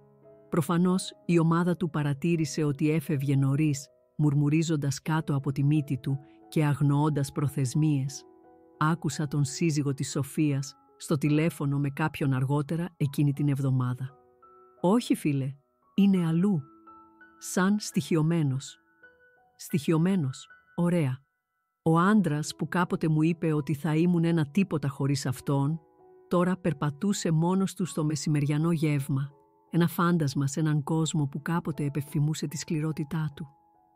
Προφανώς η ομάδα του παρατήρησε ότι έφευγε νωρίς, μουρμουρίζοντας κάτω από τη μύτη του και αγνοώντας προθεσμίες. Άκουσα τον σύζυγο της Σοφίας στο τηλέφωνο με κάποιον αργότερα εκείνη την εβδομάδα. «Όχι, φίλε, είναι αλλού. Σαν στοιχειωμένος». «Στοιχειωμένος, ωραία. Ο άντρας που κάποτε μου είπε ότι θα ήμουν ένα τίποτα χωρίς αυτόν, τώρα περπατούσε μόνος του στο μεσημεριανό γεύμα, ένα φάντασμα σε έναν κόσμο που κάποτε επεφημούσε τη σκληρότητά του.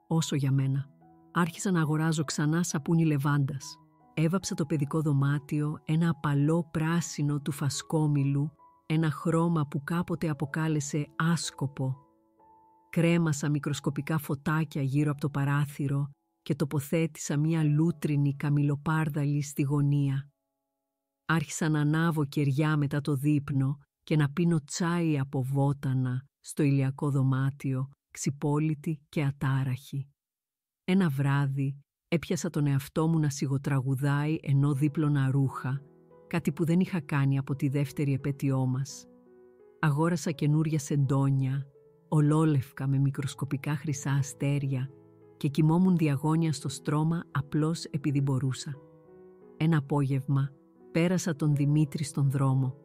Όσο για μένα, άρχισα να αγοράζω ξανά σαπούνι λεβάντας. Έβαψα το παιδικό δωμάτιο, ένα απαλό πράσινο του φασκόμηλου, ένα χρώμα που κάποτε αποκάλεσε άσκοπο. Κρέμασα μικροσκοπικά φωτάκια γύρω από το παράθυρο και τοποθέτησα μία λούτρινη καμιλοπάρδαλη στη γωνία. Άρχισα να ανάβω κεριά μετά το δείπνο και να πίνω τσάι από βότανα στο ηλιακό δωμάτιο, ξυπόλυτη και ατάραχη. Ένα βράδυ έπιασα τον εαυτό μου να σιγοτραγουδάει ενώ δίπλωνα ρούχα, κάτι που δεν είχα κάνει από τη δεύτερη επέτειό μας. Αγόρασα καινούρια σεντόνια, ολόλευκα με μικροσκοπικά χρυσά αστέρια και κοιμόμουν διαγώνια στο στρώμα απλώς επειδή μπορούσα. Ένα απόγευμα πέρασα τον Δημήτρη στον δρόμο.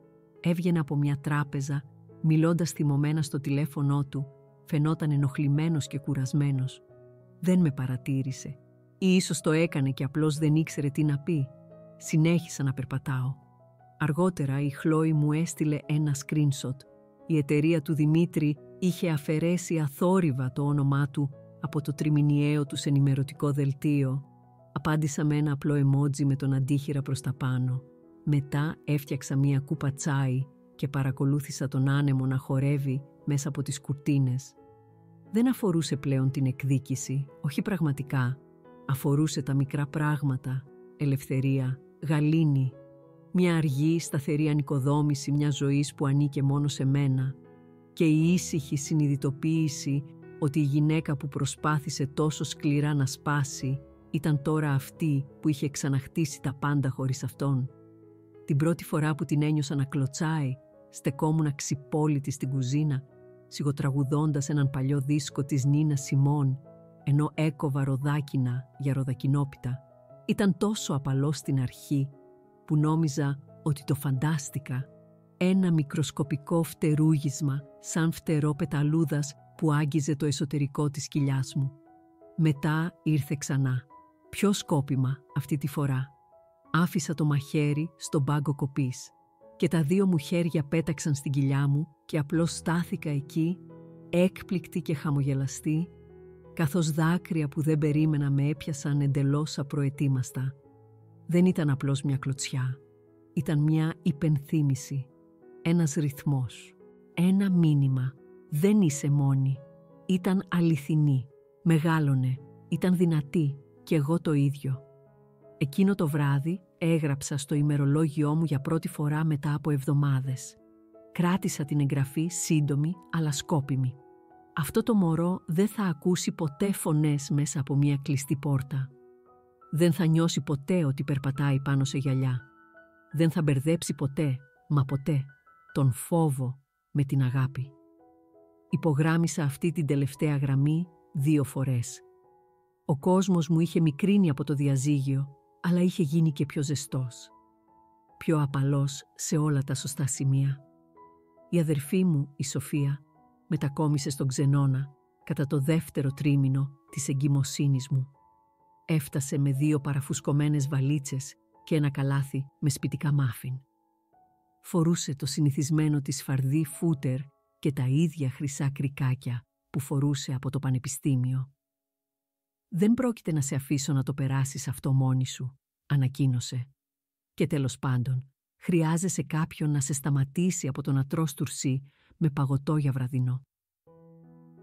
Έβγαινε από μια τράπεζα, μιλώντας θυμωμένα στο τηλέφωνό του, φαινόταν ενοχλημένος και κουρασμένος. Δεν με παρατήρησε. Ή ίσως το έκανε και απλώς δεν ήξερε τι να πει. Συνέχισα να περπατάω. Αργότερα η Χλόη μου έστειλε ένα screenshot. Η εταιρεία του Δημήτρη είχε αφαιρέσει αθόρυβα το όνομά του από το τριμηνιαίο τους ενημερωτικό δελτίο. Απάντησα με ένα απλό emoji με τον αντίχειρα προς τα πάνω. Μετά έφτιαξα μία κούπα τσάι και παρακολούθησα τον άνεμο να χορεύει μέσα από τις κουρτίνες. Δεν αφορούσε πλέον την εκδίκηση, όχι πραγματικά. Αφορούσε τα μικρά πράγματα, ελευθερία, γαλήνη, μια αργή, σταθερή ανοικοδόμηση μια ζωής που ανήκε μόνο σε μένα και η ήσυχη συνειδητοποίηση ότι η γυναίκα που προσπάθησε τόσο σκληρά να σπάσει ήταν τώρα αυτή που είχε ξαναχτίσει τα πάντα χωρίς αυτόν. Την πρώτη φορά που την ένιωσα να κλωτσάει, στεκόμουν ξυπόλυτη στην κουζίνα, σιγοτραγουδώντας έναν παλιό δίσκο της Νίνα Σιμών, ενώ έκοβα ροδάκινα για ροδακινόπιτα. Ήταν τόσο απαλό στην αρχή, που νόμιζα ότι το φαντάστηκα. Ένα μικροσκοπικό φτερούγισμα, σαν φτερό πεταλούδας που άγγιζε το εσωτερικό της κοιλιάς μου. Μετά ήρθε ξανά. Πιο σκόπιμα αυτή τη φορά. Άφησα το μαχαίρι στον πάγκο κοπής και τα δύο μου χέρια πέταξαν στην κοιλιά μου και απλώς στάθηκα εκεί, έκπληκτη και χαμογελαστή, καθώς δάκρυα που δεν περίμενα με έπιασαν εντελώς απροετοίμαστα. Δεν ήταν απλώς μια κλωτσιά. Ήταν μια υπενθύμηση, ένας ρυθμός, ένα μήνυμα. Δεν είσαι μόνη. Ήταν αληθινή, μεγάλωνε, ήταν δυνατή και εγώ το ίδιο. Εκείνο το βράδυ έγραψα στο ημερολόγιό μου για πρώτη φορά μετά από εβδομάδες. Κράτησα την εγγραφή σύντομη αλλά σκόπιμη. Αυτό το μωρό δεν θα ακούσει ποτέ φωνές μέσα από μια κλειστή πόρτα. Δεν θα νιώσει ποτέ ότι περπατάει πάνω σε γυαλιά. Δεν θα μπερδέψει ποτέ, μα ποτέ, τον φόβο με την αγάπη. Υπογράμμισα αυτή την τελευταία γραμμή 2 φορές. Ο κόσμος μου είχε μικρύνει από το διαζύγιο, αλλά είχε γίνει και πιο ζεστός. Πιο απαλός σε όλα τα σωστά σημεία. Η αδερφή μου, η Σοφία, μετακόμισε στον Ξενώνα κατά το δεύτερο τρίμηνο της εγκυμοσύνης μου. Έφτασε με 2 παραφουσκωμένες βαλίτσες και ένα καλάθι με σπιτικά μάφιν. Φορούσε το συνηθισμένο της φαρδί φούτερ και τα ίδια χρυσά κρικάκια που φορούσε από το πανεπιστήμιο. «Δεν πρόκειται να σε αφήσω να το περάσεις αυτό μόνη σου», ανακοίνωσε. «Και τέλος πάντων, χρειάζεσαι κάποιον να σε σταματήσει από το να τρως τουρσί με παγωτό για βραδινό».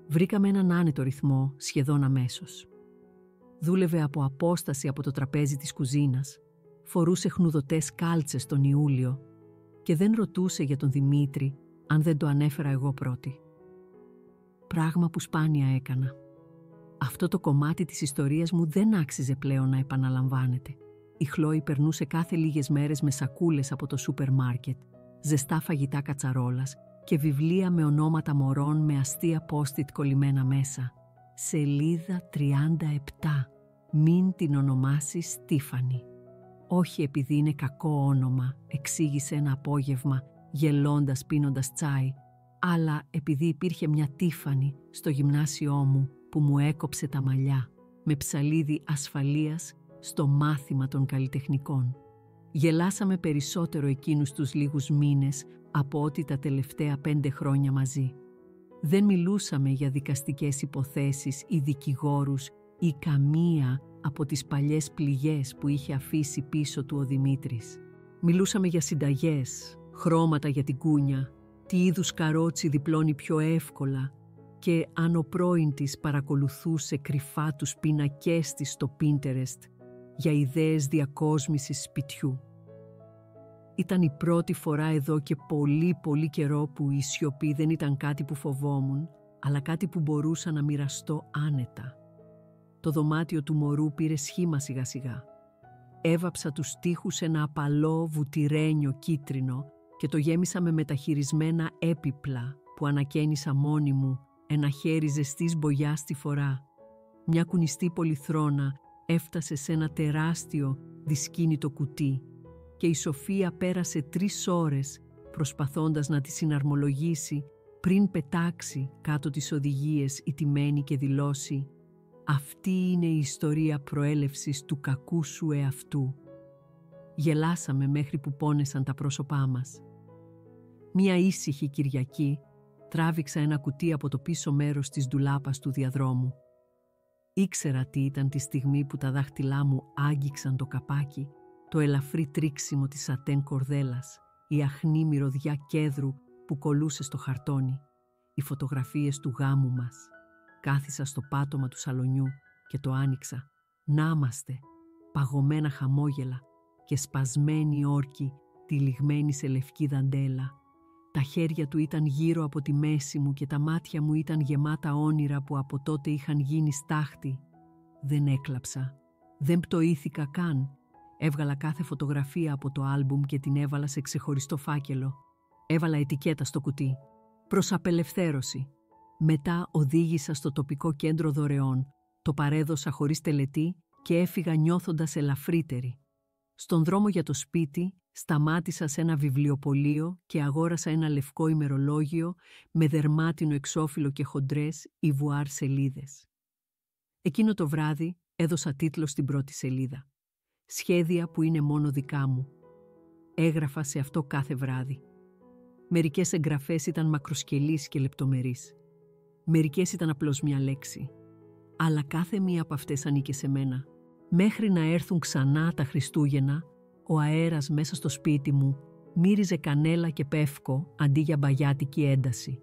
Βρήκαμε έναν άνετο ρυθμό σχεδόν αμέσως. Δούλευε από απόσταση από το τραπέζι της κουζίνας, φορούσε χνουδωτές κάλτσες τον Ιούλιο και δεν ρωτούσε για τον Δημήτρη αν δεν το ανέφερα εγώ πρώτη. Πράγμα που σπάνια έκανα. Αυτό το κομμάτι της ιστορίας μου δεν άξιζε πλέον να επαναλαμβάνεται. Η Χλόη περνούσε κάθε λίγες μέρες με σακούλες από το σούπερ μάρκετ, ζεστά φαγητά κατσαρόλας και βιβλία με ονόματα μωρών με αστεία post-it κολλημένα μέσα. Σελίδα 37. Μην την ονομάσεις Στίφανη. Όχι επειδή είναι κακό όνομα, εξήγησε ένα απόγευμα, γελώντας πίνοντας τσάι, αλλά επειδή υπήρχε μια Τίφανη στο γυμνάσιό μου που μου έκοψε τα μαλλιά με ψαλίδι ασφαλείας στο μάθημα των καλλιτεχνικών. Γελάσαμε περισσότερο εκείνους τους λίγους μήνες από ό,τι τα τελευταία 5 χρόνια μαζί. Δεν μιλούσαμε για δικαστικές υποθέσεις ή δικηγόρους ή καμία από τις παλιές πληγές που είχε αφήσει πίσω του ο Δημήτρης. Μιλούσαμε για συνταγές, χρώματα για την κούνια, τι είδους καρότσι διπλώνει πιο εύκολα και αν ο πρώην της παρακολουθούσε κρυφά τους πίνακές της στο Pinterest για ιδέες διακόσμησης σπιτιού. Ήταν η πρώτη φορά εδώ και πολύ καιρό που η σιωπή δεν ήταν κάτι που φοβόμουν, αλλά κάτι που μπορούσα να μοιραστώ άνετα. Το δωμάτιο του μωρού πήρε σχήμα σιγά σιγά. Έβαψα τους τοίχους ένα απαλό βουτυρένιο κίτρινο και το γέμισα με μεταχειρισμένα έπιπλα που ανακαίνισα μόνη μου, ένα χέρι ζεστής μπογιάς στη φορά. Μια κουνιστή πολυθρόνα έφτασε σε ένα τεράστιο δυσκίνητο κουτί και η Σοφία πέρασε 3 ώρες προσπαθώντας να τη συναρμολογήσει πριν πετάξει κάτω τις οδηγίες ηττημένη και δηλώσει «Αυτή είναι η ιστορία προέλευσης του κακού σου εαυτού». Γελάσαμε μέχρι που πόνεσαν τα πρόσωπά μας. Μια ήσυχη Κυριακή τράβηξα ένα κουτί από το πίσω μέρος της ντουλάπας του διαδρόμου. Ήξερα τι ήταν τη στιγμή που τα δάχτυλά μου άγγιξαν το καπάκι, το ελαφρύ τρίξιμο της σατέν κορδέλας, η αχνή μυρωδιά κέδρου που κολούσε στο χαρτόνι, οι φωτογραφίες του γάμου μας. Κάθισα στο πάτωμα του σαλονιού και το άνοιξα. Να είμαστε, παγωμένα χαμόγελα και σπασμένοι όρκοι τυλιγμένοι σε λευκή δαντέλα. Τα χέρια του ήταν γύρω από τη μέση μου και τα μάτια μου ήταν γεμάτα όνειρα που από τότε είχαν γίνει στάχτη. Δεν έκλαψα. Δεν πτωήθηκα καν. Έβγαλα κάθε φωτογραφία από το άλμπουμ και την έβαλα σε ξεχωριστό φάκελο. Έβαλα ετικέτα στο κουτί. Προς απελευθέρωση. Μετά οδήγησα στο τοπικό κέντρο δωρεών. Το παρέδωσα χωρίς τελετή και έφυγα νιώθοντας ελαφρύτερη. Στον δρόμο για το σπίτι σταμάτησα σε ένα βιβλιοπωλείο και αγόρασα ένα λευκό ημερολόγιο με δερμάτινο εξώφυλλο και χοντρές ιβουάρ σελίδες. Εκείνο το βράδυ έδωσα τίτλο στην πρώτη σελίδα. Σχέδια που είναι μόνο δικά μου. Έγραφα σε αυτό κάθε βράδυ. Μερικές εγγραφές ήταν μακροσκελείς και λεπτομερείς. Μερικές ήταν απλώς μια λέξη. Αλλά κάθε μία από αυτές ανήκε σε μένα. Μέχρι να έρθουν ξανά τα Χριστούγεννα, ο αέρας μέσα στο σπίτι μου μύριζε κανέλα και πεύκο αντί για μπαγιάτικη ένταση.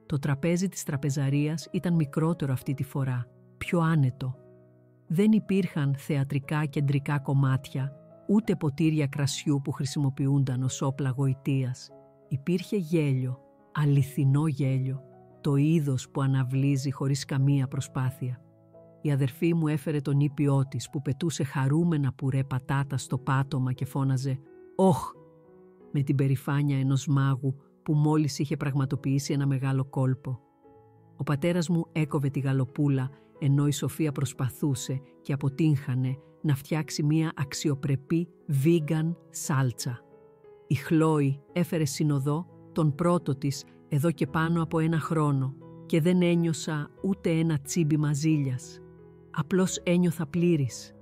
Το τραπέζι της τραπεζαρίας ήταν μικρότερο αυτή τη φορά, πιο άνετο. Δεν υπήρχαν θεατρικά κεντρικά κομμάτια, ούτε ποτήρια κρασιού που χρησιμοποιούνταν ως όπλα γοητείας. Υπήρχε γέλιο, αληθινό γέλιο, το είδος που αναβλύζει χωρίς καμία προσπάθεια. Η αδερφή μου έφερε τον ήπιό της που πετούσε χαρούμενα πουρέ πατάτα στο πάτωμα και φώναζε «Όχ» με την περηφάνεια ενός μάγου που μόλις είχε πραγματοποιήσει ένα μεγάλο κόλπο. Ο πατέρας μου έκοβε τη γαλοπούλα ενώ η Σοφία προσπαθούσε και αποτύγχανε να φτιάξει μία αξιοπρεπή vegan σάλτσα. Η Χλόη έφερε συνοδό τον πρώτο της εδώ και πάνω από 1 χρόνο και δεν ένιωσα ούτε ένα τσίμπημα ζήλιας. Απλώς ένιωθα πλήρης.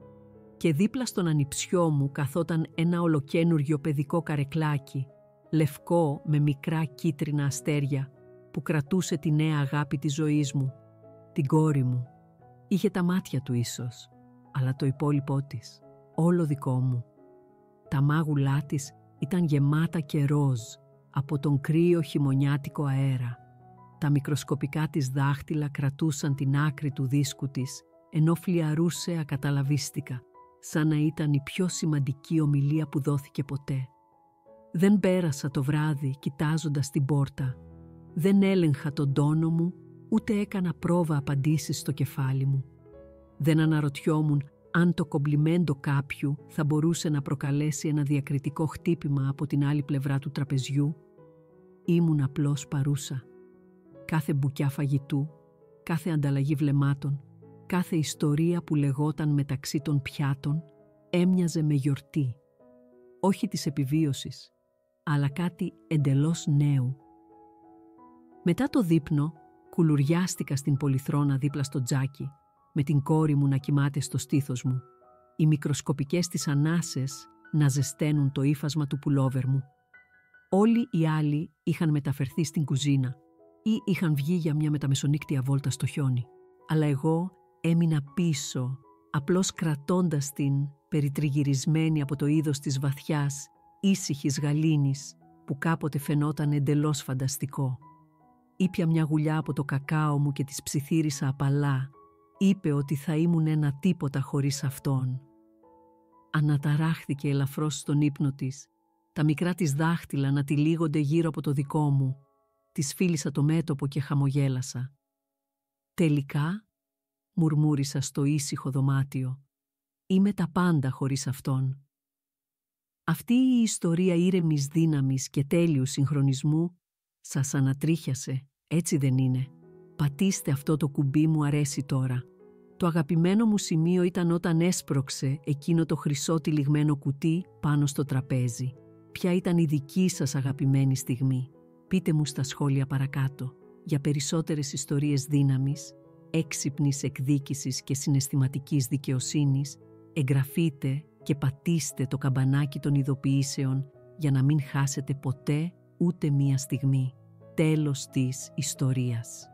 Και δίπλα στον ανιψιό μου καθόταν ένα ολοκένουργιο παιδικό καρεκλάκι, λευκό με μικρά κίτρινα αστέρια, που κρατούσε τη νέα αγάπη της ζωής μου, την κόρη μου. Είχε τα μάτια του ίσως, αλλά το υπόλοιπό της, όλο δικό μου. Τα μάγουλά της ήταν γεμάτα και ροζ από τον κρύο χειμωνιάτικο αέρα. Τα μικροσκοπικά της δάχτυλα κρατούσαν την άκρη του δίσκου της, ενώ φλιαρούσε ακαταλαβίστικα, σαν να ήταν η πιο σημαντική ομιλία που δόθηκε ποτέ. Δεν πέρασα το βράδυ κοιτάζοντας την πόρτα. Δεν έλεγχα τον τόνο μου, ούτε έκανα πρόβα απαντήσεις στο κεφάλι μου. Δεν αναρωτιόμουν αν το κομπλιμέντο κάποιου θα μπορούσε να προκαλέσει ένα διακριτικό χτύπημα από την άλλη πλευρά του τραπεζιού. Ήμουν απλώς παρούσα. Κάθε μπουκιά φαγητού, κάθε ανταλλαγή βλεμμάτων, κάθε ιστορία που λεγόταν μεταξύ των πιάτων έμοιαζε με γιορτή. Όχι της επιβίωσης, αλλά κάτι εντελώς νέου. Μετά το δείπνο, κουλουριάστηκα στην πολυθρόνα δίπλα στο τζάκι, με την κόρη μου να κοιμάται στο στήθος μου. οι μικροσκοπικές της ανάσες να ζεσταίνουν το ύφασμα του πουλόβερ μου. Όλοι οι άλλοι είχαν μεταφερθεί στην κουζίνα ή είχαν βγει για μια μεταμεσονύκτια βόλτα στο χιόνι. Αλλά εγώ έμεινα πίσω, απλώς κρατώντας την, περιτριγυρισμένη από το είδος της βαθιάς, ήσυχης γαλήνης, που κάποτε φαινόταν εντελώς φανταστικό. Ήπια μια γουλιά από το κακάο μου και της ψιθύρισα απαλά. Είπε ότι θα ήμουν ένα τίποτα χωρίς αυτόν. Αναταράχθηκε ελαφρώς στον ύπνο της. Τα μικρά της δάχτυλα να τυλίγονται γύρω από το δικό μου. Της φίλησα το μέτωπο και χαμογέλασα. «Τελικά», μουρμούρισα στο ήσυχο δωμάτιο, «είμαι τα πάντα χωρίς αυτόν». Αυτή η ιστορία ήρεμης δύναμης και τέλειου συγχρονισμού σας ανατρίχιασε, έτσι δεν είναι? Πατήστε αυτό το κουμπί, μου αρέσει τώρα. Το αγαπημένο μου σημείο ήταν όταν έσπρωξε εκείνο το χρυσό τυλιγμένο κουτί πάνω στο τραπέζι. Ποια ήταν η δική σας αγαπημένη στιγμή? Πείτε μου στα σχόλια παρακάτω. Για περισσότερες ιστορίες δύναμης, έξυπνης εκδίκησης και συναισθηματικής δικαιοσύνης, εγγραφείτε και πατήστε το καμπανάκι των ειδοποιήσεων για να μην χάσετε ποτέ ούτε μία στιγμή. Τέλος της ιστορίας.